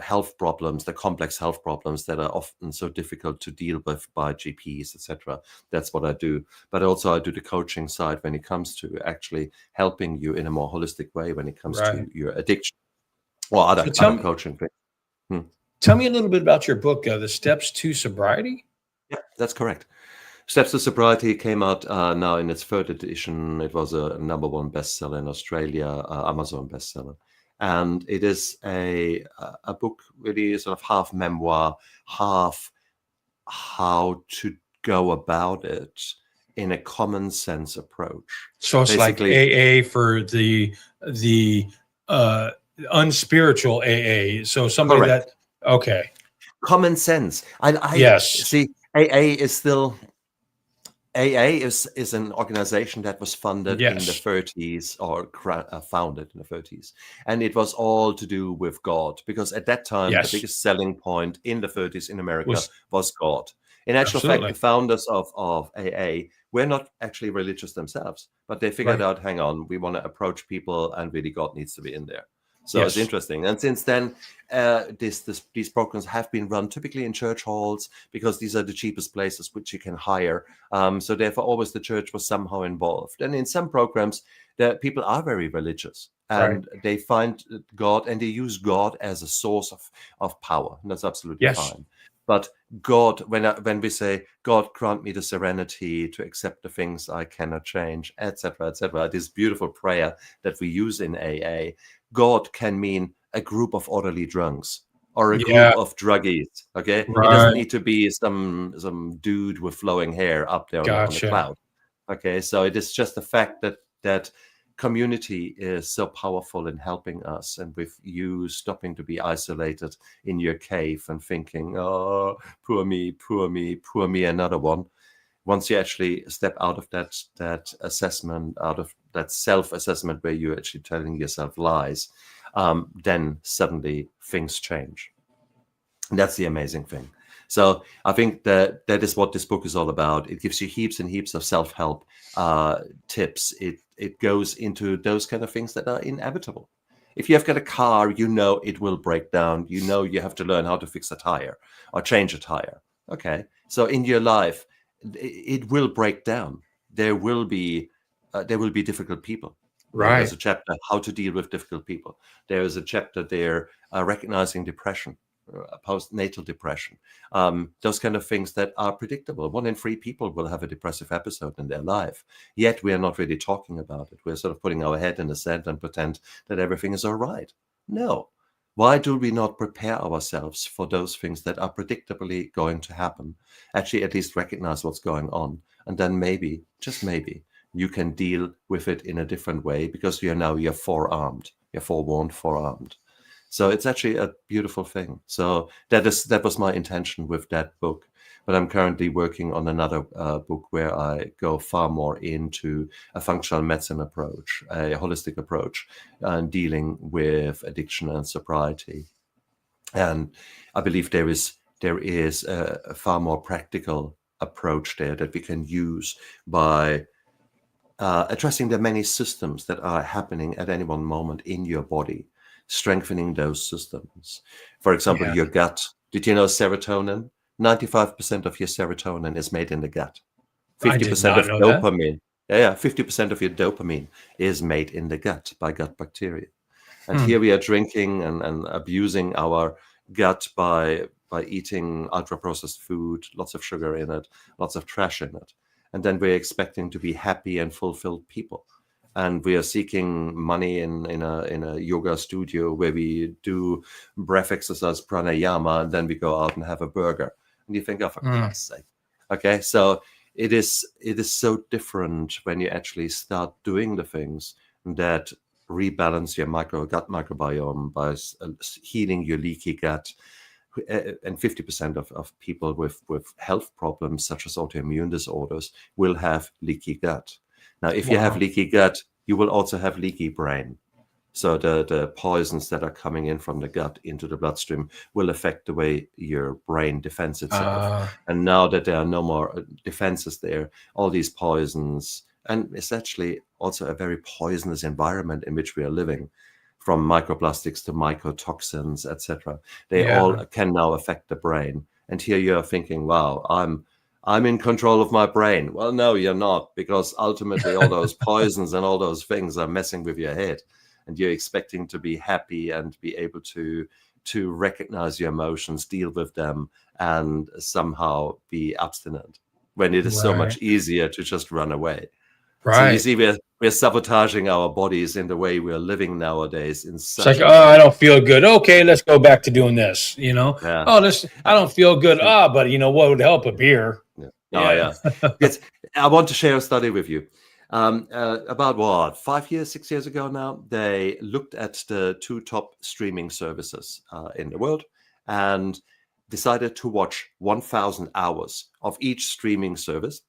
health problems, the complex health problems that are often so difficult to deal with by GPs, etc. That's what I do. But also I do the coaching side when it comes to actually helping you in a more holistic way when it comes to Right. your addiction or So other coaching things. tell me a little bit about your book, The Steps to Sobriety. Yeah, that's correct. Steps to Sobriety came out now in its third edition. It was a #1 bestseller in Australia, Amazon bestseller. And it is a book really sort of half memoir, half how to go about it in a common sense approach. So it's like Basically, AA for the uh unspiritual AA. So somebody correct. that okay. Common sense. I Yes. see AA is still AA is an organization that was funded in the Yes. 30s or founded in the 30s. And it was all to do with God, because at that time, the Yes. biggest selling point in the 30s in America Was was God. In actual fact, the absolutely founders of AA were not actually religious themselves, but they figured right. out, hang on, we want to approach people and really God needs to be in there. So it's Yes. interesting. And since then, these programs have been run typically in church halls, because these are the cheapest places which you can hire. So therefore, always the church was somehow involved. And in some programs, the people are very religious Right. and they find God and they use God as a source of power. And that's absolutely Yes. fine. But God, when we say, God, grant me the serenity to accept the things I cannot change, etc., this beautiful prayer that we use in AA, God can mean a group of orderly drunks or a Yeah. group of druggies. Okay, it doesn't Right. need to be some dude with flowing hair up there on the Gotcha. cloud. Okay, so it is just the fact that community is so powerful in helping us, and with you stopping to be isolated in your cave and thinking, oh, poor me, poor me, poor me, another one. Once you actually step out of that assessment, out of that self-assessment where you're actually telling yourself lies, then suddenly things change. And that's the amazing thing. So I think that is what this book is all about. It gives you heaps and heaps of self-help tips. It goes into those kind of things that are inevitable. If you have got a car, you know it will break down. You know you have to learn how to fix a tire or change a tire. Okay. So in your life, it will break down. There will be difficult people. There's Right. a chapter how to deal with difficult people. There is a chapter there recognizing depression. postnatal depression, those kind of things that are predictable. 1 in 3 people will have a depressive episode in their life, yet we are not really talking about it. We're sort of putting our head in the sand and pretend that everything is all right. No. Why do we not prepare ourselves for those things that are predictably going to happen? Actually, at least recognize what's going on. And then maybe, just maybe, you can deal with it in a different way because you're forearmed. You're forewarned, forearmed. So it's actually a beautiful thing. So that was my intention with that book. But I'm currently working on another book where I go far more into a functional medicine approach, a holistic approach, and dealing with addiction and sobriety. And I believe there is a far more practical approach there that we can use by addressing the many systems that are happening at any one moment in your body, strengthening those systems. For example, your gut. Did you know serotonin? 95% of your serotonin is made in the gut. 50% of dopamine. Yeah, 50% of your dopamine is made in the gut by gut bacteria. And here we are drinking and abusing our gut by eating ultra-processed food, lots of sugar in it, lots of trash in it. And then we're expecting to be happy and fulfilled people. And we are seeking money in a yoga studio where we do breath exercise, pranayama, and then we go out and have a burger. And you think, oh, for God's sake. Okay, so it is so different when you actually start doing the things that rebalance your gut microbiome by healing your leaky gut. And 50% of people with health problems, such as autoimmune disorders, will have leaky gut. Now, if you have leaky gut, you will also have leaky brain. So the poisons that are coming in from the gut into the bloodstream will affect the way your brain defends itself. And now that there are no more defenses there, all these poisons, and it's actually also a very poisonous environment in which we are living, from microplastics to mycotoxins, etc. They all can now affect the brain. And here you're thinking, wow, I'm in control of my brain. Well, no, you're not, because ultimately all those poisons and all those things are messing with your head. And you're expecting to be happy and be able to recognize your emotions, deal with them, and somehow be abstinent, when it is so much easier to just run away. Right. So you see, we're sabotaging our bodies in the way we're living nowadays. It's like, I don't feel good. Okay, let's go back to doing this. I don't feel good. But you know what would help? A beer. Yeah. I want to share a study with you. About 6 years ago now, they looked at the 2 top streaming services in the world and decided to watch 1,000 hours of each streaming service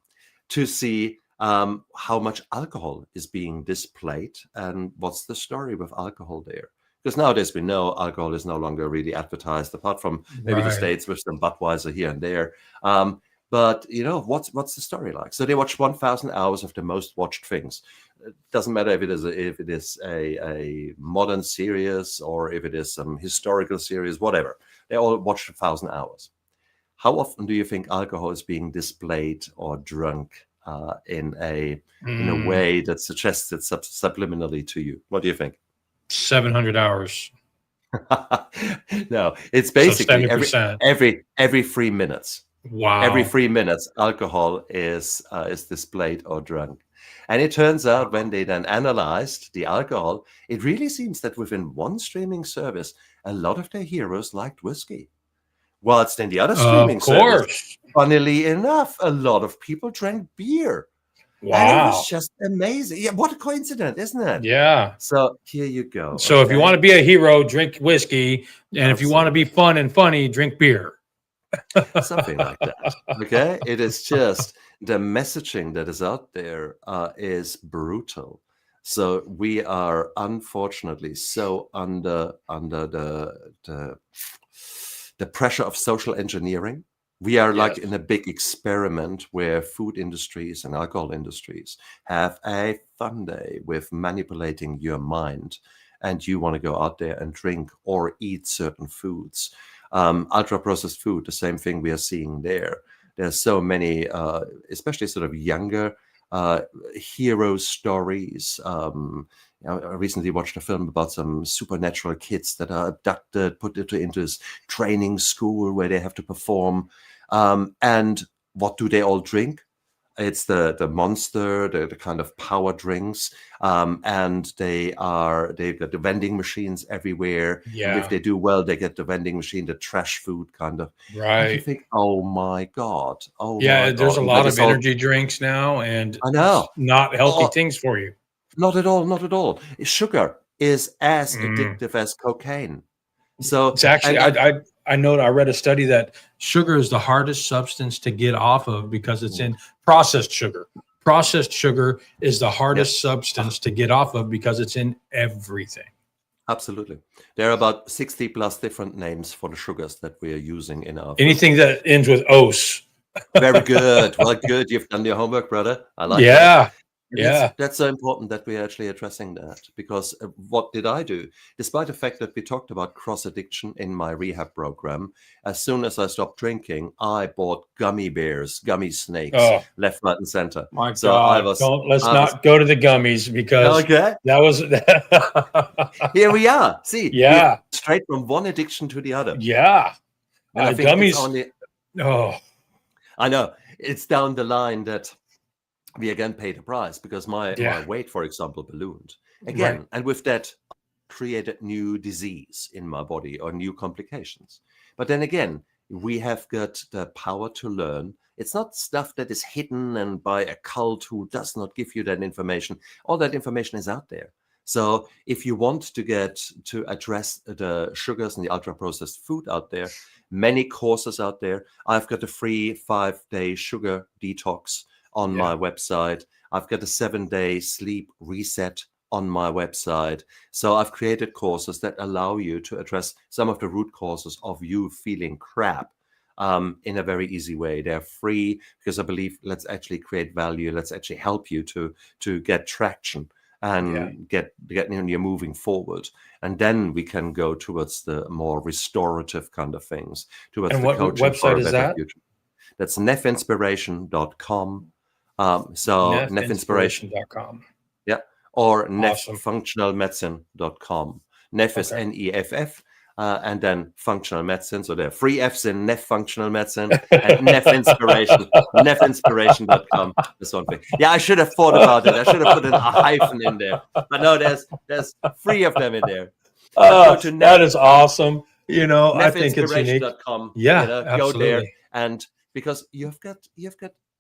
to see how much alcohol is being displayed and what's the story with alcohol there. Because nowadays we know alcohol is no longer really advertised, apart from maybe the States with some Budweiser here and there. But what's the story like? So they watch 1,000 hours of the most watched things. It doesn't matter if it is a modern series or if it is some historical series, whatever. They all watch 1,000 hours. How often do you think alcohol is being displayed or drunk in a way that suggests it subliminally to you? What do you think? 700 hours. No, it's basically every 3 minutes. Wow. Every 3 minutes, alcohol is displayed or drunk. And it turns out when they then analyzed the alcohol, it really seems that within one streaming service, a lot of their heroes liked whiskey. Whilst in the other streaming service, funnily enough, a lot of people drank beer. Wow. And it was just amazing. Yeah, what a coincidence, isn't it? Yeah. So here you go. So if you want to be a hero, drink whiskey. And if you want to be fun and funny, drink beer. Something like that. Okay. It is just the messaging that is out there is brutal. So we are unfortunately so under the pressure of social engineering. We are like in a big experiment where food industries and alcohol industries have a fun day with manipulating your mind, and you want to go out there and drink or eat certain foods. Ultra-processed food, the same thing we are seeing there. There's so many, especially sort of younger hero stories, I recently watched a film about some supernatural kids that are abducted, put into this training school where they have to perform. And what do they all drink? It's the Monster, the kind of power drinks, and they've got the vending machines everywhere. And if Yeah. they do well, they get the vending machine, the trash food kind of. And you Right. think, oh my God, oh Yeah. my There's God. a And that lot is of all, energy drinks now, and I it's know. not healthy Oh, things for you. not at all, not at all. Sugar is as Mm. addictive as cocaine. So, It's actually, and I know, I read a study that sugar is the hardest substance to get off of because it's mm, in processed sugar. Processed sugar is the yeah, hardest substance to get off of because it's in everything. absolutely. There are about 60 plus different names for the sugars that we are using in our food. Anything that ends with os. Very good. Well, good. You've done your homework, brother. I like that. Yeah. And Yeah. that's so important that we're actually addressing that, because what did I do? Despite the fact that we talked about cross addiction in my rehab program, as soon as I stopped drinking, I bought gummy bears, gummy snakes, Oh left, right, and center. my So I God. was, Let's I was not go to the gummies because okay. that was, Here we are. See, we've yeah. straight from one addiction to the other, Yeah. and I think it's Gummies. only. Oh, I know it's down the line that we again paid a price, because my yeah. weight, for example, ballooned again. Right. And with that, created new disease in my body or new complications. But then again, we have got the power to learn. It's not stuff that is hidden and by a cult who does not give you that information. All that information is out there. So if you want to get to address the sugars and the ultra processed food out there, many courses out there. I've got a free 5-day sugar detox on my website. I've got a 7-day sleep reset on my website. So I've created courses that allow you to address some of the root causes of you feeling crap in a very easy way. They're free because I believe let's actually create value. Let's actually help you to get traction and get you're moving forward. And then we can go towards the more restorative kind of things, towards And the what coaching for website a is better that? future. That's nefinspiration.com. So Nefinspiration, Nefinspiration.com. yeah, or Awesome. neffunctionalmedicine.com. Nef is Okay. Neff, and then functional medicine. So there are 3 F's in Nef Functional Medicine and Nefinspiration, nefinspiration.com. That's one thing. Yeah, I should have thought about it. I should have put a hyphen in there. But no, there's 3 of them in there. But go to That is awesome. I think it's unique. nefinspiration.com. Yeah, Go there, absolutely. and because you've got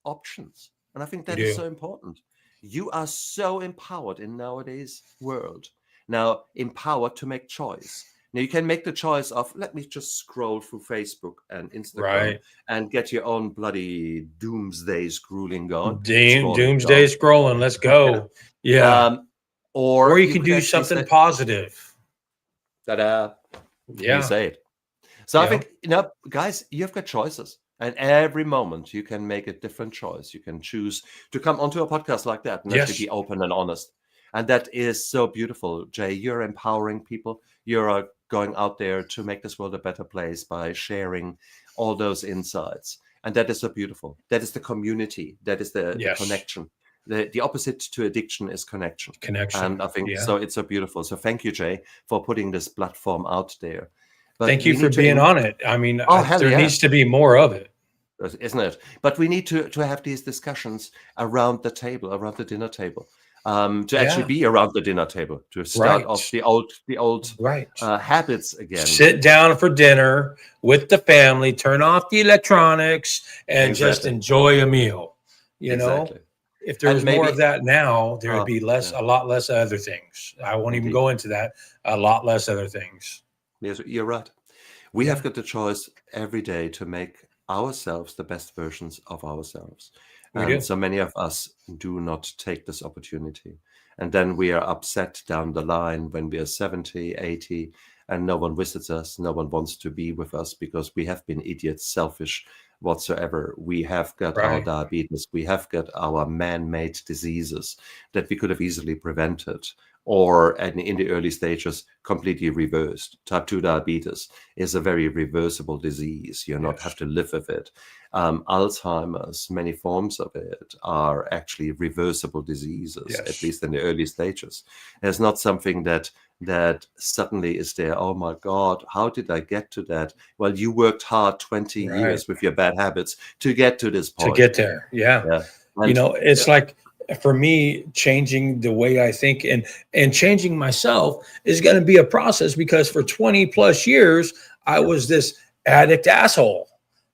options, and I think You that is do. so important. You are so empowered in nowadays world. Now, empowered to make choice. Now you can make the choice of, let me just scroll through Facebook and Instagram Right. and get your own bloody doomsday scrolling going. Doomsday scrolling. Let's go. Yeah. Or Or you you can could do actually something say, positive. ta-da, you Yeah. say it. So I Yeah. think, guys, you've got choices. And every moment you can make a different choice. You can choose to come onto a podcast like that and actually Yes. be open and honest. And that is so beautiful, Jay. You're empowering people. You're going out there to make this world a better place by sharing all those insights. And that is so beautiful. That is the community. That is the Yes. connection. The opposite to addiction is connection. Connection. And I think Yeah. so. It's so beautiful. So thank you, Jay, for putting this platform out there. But Thank you for being on it. I mean, hell there yeah. needs to be more of it. Isn't it? But we need to have these discussions around the table, around the dinner table, to actually be around the dinner table, to start off the old Right. habits again. Sit down for dinner with the family, turn off the electronics, and just enjoy a meal. Exactly. If there was more of that now, there would be a lot less other things. I won't even go into that. A lot less other things. Yes, you're right. We have got the choice every day to make ourselves the best versions of ourselves. And so many of us do not take this opportunity. And then we are upset down the line when we are 70, 80, and no one visits us. No one wants to be with us because we have been idiots, selfish, whatsoever. We have got our diabetes. We have got our man-made diseases that we could have easily prevented. or in the early stages, completely reversed. Type 2 diabetes is a very reversible disease. You not have to live with it. Alzheimer's, many forms of it are actually reversible diseases, at least in the early stages. There's not something that suddenly is there. Oh my God, how did I get to that? Well, you worked hard 20 years with your bad habits to get to this point. To get there, yeah. And, it's like, for me, changing the way I think and changing myself is going to be a process, because for 20 plus years, I was this addict asshole.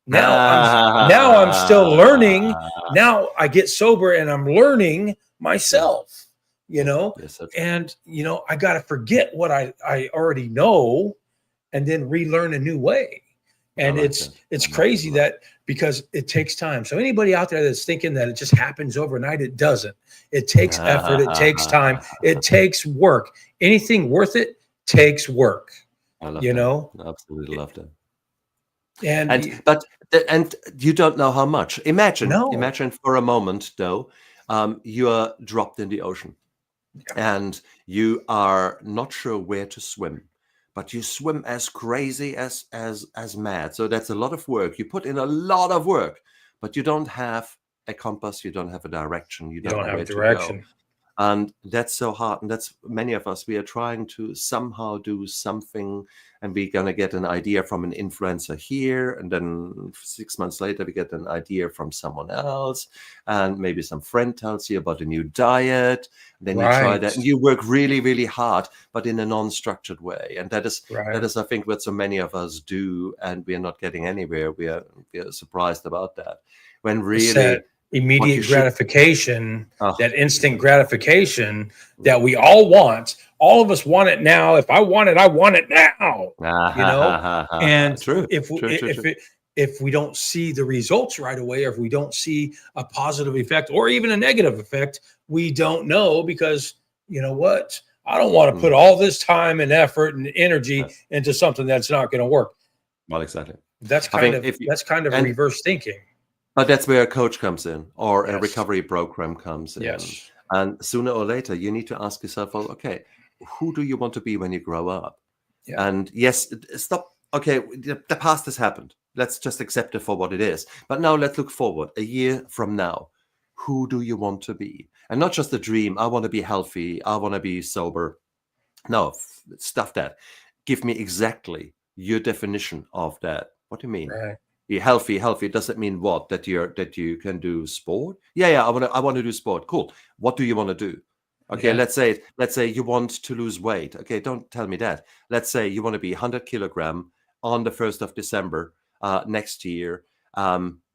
Now I'm still learning. Now I get sober and I'm learning myself, and, I got to forget what I already know and then relearn a new way. And it's crazy that, because it takes time. So anybody out there that's thinking that it just happens overnight, it doesn't. It takes effort. It takes time. It takes work. Anything worth it takes work. I love that. I absolutely love that. And you don't know how much. Imagine for a moment, though, you are dropped in the ocean, and you are not sure where to swim, but you swim as crazy as mad. So that's a lot of work. You put in a lot of work, but you don't have a compass. You don't have a direction. You don't know where to go. And that's so hard. And that's many of us. We are trying to somehow do something, and we're going to get an idea from an influencer here. And then 6 months later, we get an idea from someone else. And maybe some friend tells you about a new diet. Then you try that, and you work really, really hard, but in a non-structured way. And that is, I think, what so many of us do. And we are not getting anywhere. We are surprised about that. When really, immediate gratification, that instant gratification that we all want. All of us want it now. If I want it, I want it now. And if we don't see the results right away, or if we don't see a positive effect or even a negative effect, we don't know, because you know what? I don't want to put all this time and effort and energy into something that's not going to work. Well, exactly. That's kind of reverse thinking. But that's where a coach comes in, or a recovery program comes in. Yes. And sooner or later, you need to ask yourself, well, okay, who do you want to be when you grow up? And yes, stop. Okay, the past has happened. Let's just accept it for what it is. But now let's look forward. A year from now, who do you want to be? And not just a dream. I want to be healthy. I want to be sober. No, stuff that. Give me exactly your definition of that. What do you mean? Be healthy. Does it mean what? That you can do sport? Yeah. I want to do sport. Cool. What do you want to do? Okay, let's say you want to lose weight. Okay, don't tell me that. Let's say you want to be 100 kilogram on the 1st of December next year.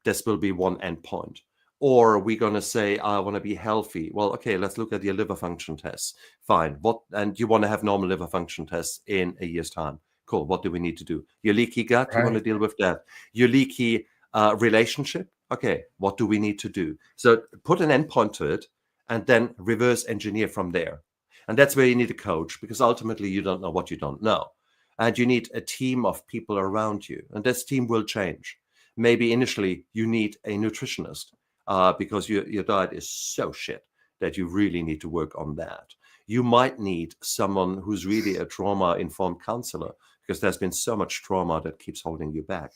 This will be one endpoint. Or we're going to say, I want to be healthy. Well, okay, let's look at your liver function tests. Fine. And you want to have normal liver function tests in a year's time. Cool. What do we need to do? Your leaky gut, you want to deal with that. Your leaky relationship. Okay, what do we need to do? So put an endpoint to it, and then reverse engineer from there. And that's where you need a coach, because ultimately you don't know what you don't know. And you need a team of people around you. And this team will change. Maybe initially you need a nutritionist because your diet is so shit that you really need to work on that. You might need someone who's really a trauma-informed counselor, because there's been so much trauma that keeps holding you back.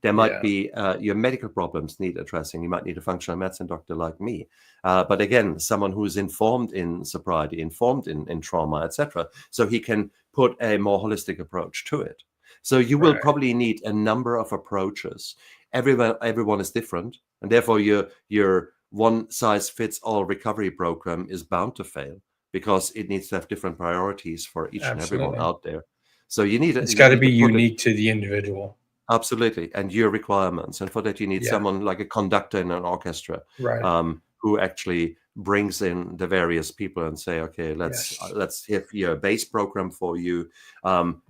There might be your medical problems need addressing. You might need a functional medicine doctor like me. But again, someone who's informed in sobriety, informed in trauma, etc. So he can put a more holistic approach to it. So you will probably need a number of approaches. Everyone is different. And therefore, your one-size-fits-all recovery program is bound to fail, because it needs to have different priorities for each and everyone out there. So it's got to be unique to the individual. Absolutely. And your requirements. And for that, you need someone like a conductor in an orchestra, who actually brings in the various people and say, okay, let's have your base program for you.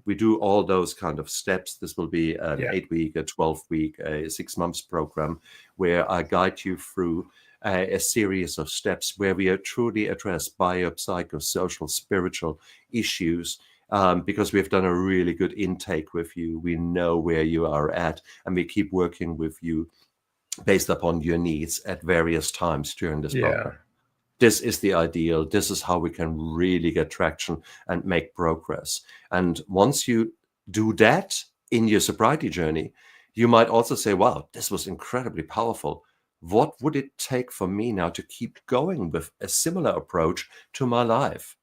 We do all those kind of steps. This will be an 8-week, a 12-week, a 6 months program, where I guide you through a series of steps where we truly address bio, psychosocial, spiritual issues, because we've done a really good intake with you. We know where you are at, and we keep working with you based upon your needs at various times during this program. this is the ideal. This is how we can really get traction and make progress. And once you do that in your sobriety journey, you might also say, wow, this was incredibly powerful. What would it take for me now to keep going with a similar approach to my life?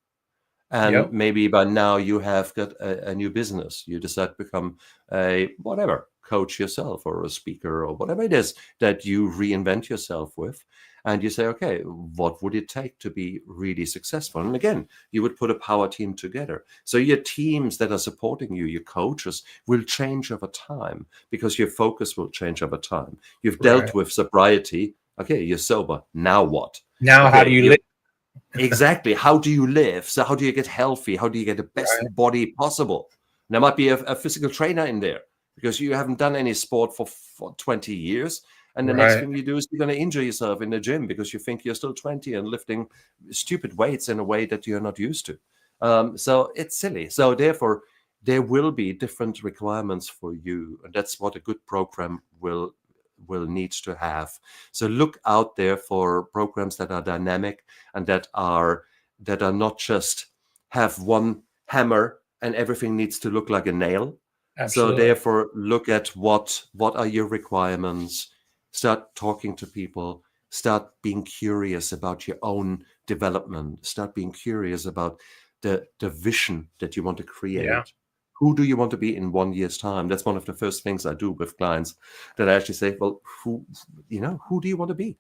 And Yep. maybe by now you have got a new business. You decide to become a whatever coach yourself, or a speaker, or whatever it is that you reinvent yourself with. And you say, okay, what would it take to be really successful? And again, you would put a power team together. So your teams that are supporting you, your coaches, will change over time, because your focus will change over time. You've dealt Right. with sobriety. Okay, you're sober. Now what? Now, how do Okay, you live? exactly. How do you live? So how do you get healthy? How do you get the best Right. body possible? There might be a physical trainer in there, because you haven't done any sport for 20 years. And the next Right. thing you do is you're going to injure yourself in the gym because you think you're still 20 and lifting stupid weights in a way that you're not used to. So it's silly. So therefore, there will be different requirements for you. And that's what a good program will need to have. So look out there for programs that are dynamic, and that are not just have one hammer and everything needs to look like a nail. So Absolutely. therefore, look at what are your requirements. Start talking to people. Start being curious about your own development. Start being curious about the vision that you want to Yeah. create. Who do you want to be in 1 year's time? That's one of the first things I do with clients, that I actually say, well, who do you want to be?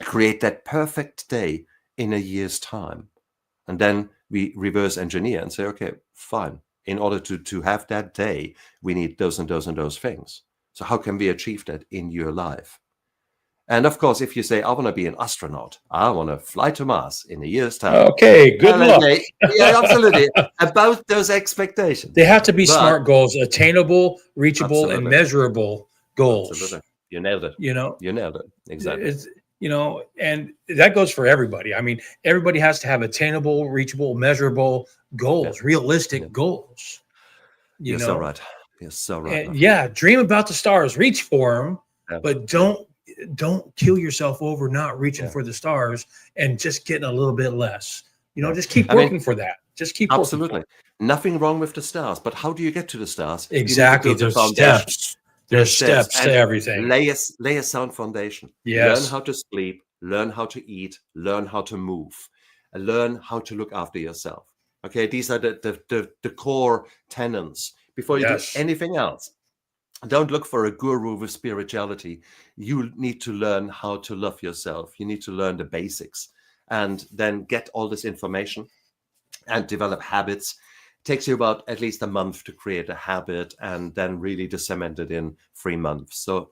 Create that perfect day in a year's time. And then we reverse engineer and say, okay, fine. In order to have that day, we need those and those and those things. So how can we achieve that in your life? And of course, if you say, I want to be an astronaut, I want to fly to Mars in a year's time. Okay. Good And I luck. say, yeah, absolutely. About those expectations. They have to be But smart goals, attainable, reachable, and absolutely. measurable goals. Absolutely. You nailed it. You know, You nailed it. Exactly. it's, and that goes for everybody. I mean, everybody has to have attainable, reachable, measurable goals, Yeah. realistic goals. You're so right. You're so right, my And friend. yeah, dream about the stars, reach for them, Yeah. but don't kill yourself over not reaching for the stars and just getting a little bit less. Just keep working for that. Just keep working for Absolutely. it. Nothing wrong with the stars, but how do you get to the stars? Exactly. You need to build the There's foundation. steps. There's steps to And everything. lay a sound foundation. Learn Yes. how to sleep, learn how to eat, learn how to move, and learn how to look after yourself. Okay, these are the core tenets. Before you do Yes. anything else, don't look for a guru with spirituality. You need to learn how to love yourself. You need to learn the basics, and then get all this information and develop habits. It takes you about at least a month to create a habit, and then really to cement it in 3 months. So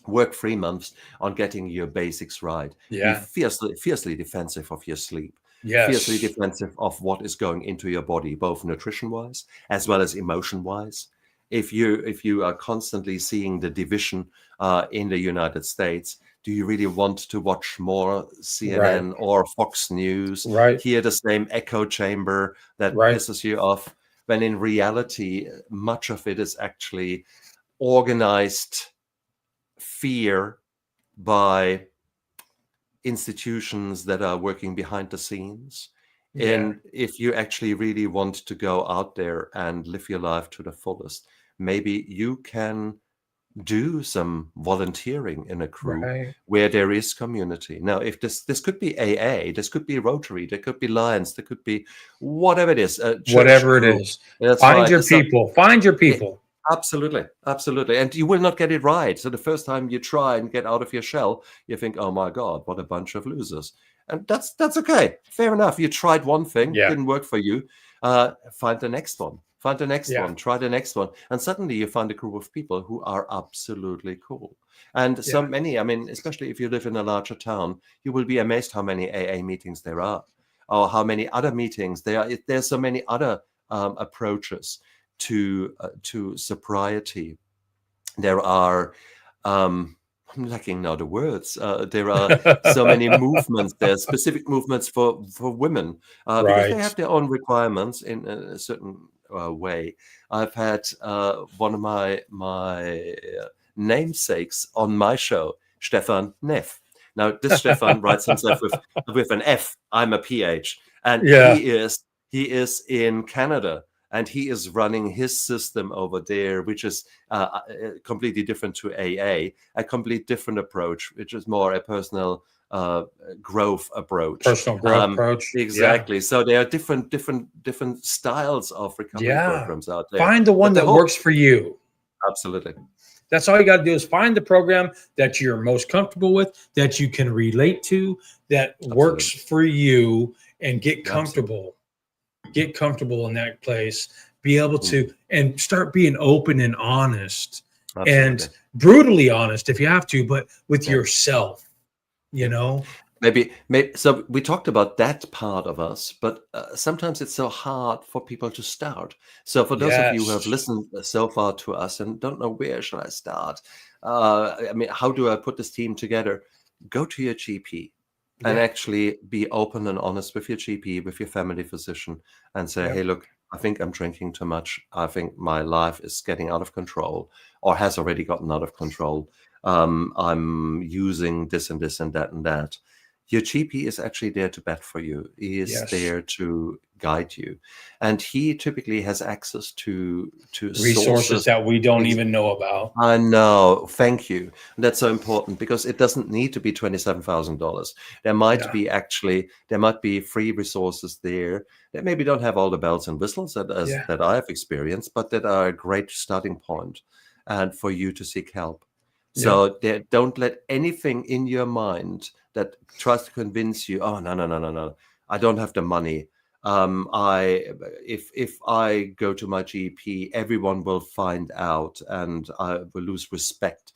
work 3 months on getting your basics right. Be Yeah. fiercely defensive of your sleep. Yes. Fiercely defensive of what is going into your body, both nutrition-wise as well as emotion-wise. If you are constantly seeing the division in the United States, do you really want to watch more CNN or Fox News? Right. Hear the same echo chamber that Right. pisses you off, when in reality, much of it is actually organized fear by institutions that are working behind the scenes. Yeah. And if you actually really want to go out there and live your life to the fullest, maybe you can do some volunteering in a crew Right. where there is community. Now, if this could be AA, this could be Rotary, there could be Lions, there could be whatever it is, a church Whatever it group. is. That's Find right. your So people. Find your people. absolutely. And you will not get it right. So the first time you try and get out of your shell, you think, oh my God, what a bunch of losers. And that's okay. Fair enough. You tried one thing, Yeah. didn't work for you. Find the next one. Find the next Yeah. one. Try the next one. And suddenly you find a group of people who are absolutely cool. And so many, I mean, especially if you live in a larger town, you will be amazed how many AA meetings there are, or how many other meetings there are. There's so many other approaches to sobriety. There are I'm lacking now the words. There are so many movements. There are specific movements for women because they Right. have their own requirements in a certain way. I've had one of my namesakes on my show, Stephen Nef. Now, this Stefan writes himself with an F. I'm a PH, and Yeah. he is in Canada, and he is running his system over there, which is completely different to AA, a completely different approach, which is more a personal growth approach. Personal growth approach. Exactly. Yeah. So there are different styles of recovery programs out there. Find the one that works for you. Absolutely. That's all you got to do is find the program that you're most comfortable with, that you can relate to, that works for you, and get comfortable. Get comfortable in that place. Be able to and start being open and honest and brutally honest if you have to, but with yourself, you know. Maybe so we talked about that part of us, but sometimes it's so hard for people to start. So for those of you who have listened so far to us and don't know where shall I start, I mean, how do I put this team together? Go to your GP and actually be open and honest with your GP, with your family physician, and say, hey, look, I think I'm drinking too much. I think my life is getting out of control, or has already gotten out of control. I'm using this and this and that and that. Your GP is actually there to bat for you. He is there to guide you. And he typically has access to resources that we don't even know about. I know. Thank you. That's so important, because it doesn't need to be $27,000. There might be free resources there that maybe don't have all the bells and whistles that I have experienced, but that are a great starting point and for you to seek help. So don't let anything in your mind that tries to convince you, oh, no, I don't have the money. If I go to my GP, everyone will find out and I will lose respect.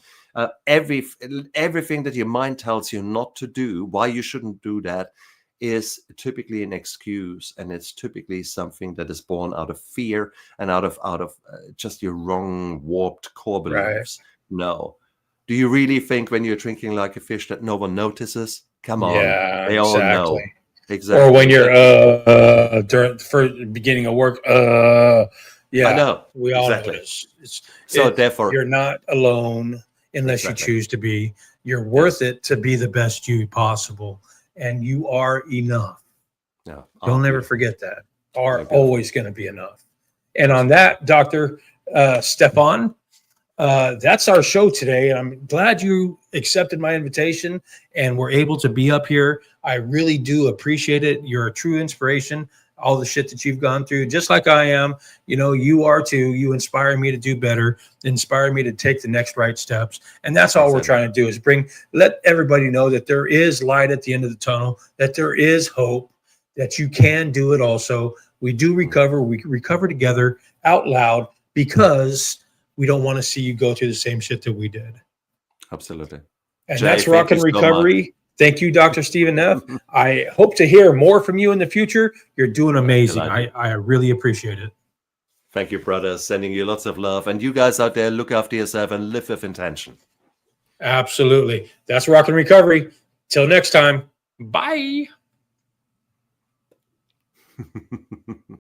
Everything that your mind tells you not to do, why you shouldn't do that, is typically an excuse, and it's typically something that is born out of fear and out of just your wrong, warped core beliefs. No. Do you really think when you're drinking like a fish that no one notices? Come on. They all know. Exactly. Or when you're during the first beginning of work, I know. We all know this. Therefore, you're not alone unless you choose to be. You're worth it to be the best you possible, and you are enough. Yeah. Don't ever forget that. Are always going to be enough. And on that, Dr. Stefan, that's our show today. I'm glad you accepted my invitation and were able to be up here. I really do appreciate it. You're a true inspiration. All the shit that you've gone through, just like I am, you know, you are too. You inspire me to do better, inspire me to take the next right steps. And that's all we're trying to do is let everybody know that there is light at the end of the tunnel, that there is hope, that you can do it also. We do recover. We recover together out loud, because we don't want to see you go through the same shit that we did. Absolutely. And Jay, that's Rock and Recovery. Thank you, Dr. Stephen Nef. I hope to hear more from you in the future. You're doing amazing. I really appreciate it. Thank you, brother. Sending you lots of love. And you guys out there, look after yourself and live with intention. Absolutely. That's Rock and Recovery. Till next time. Bye.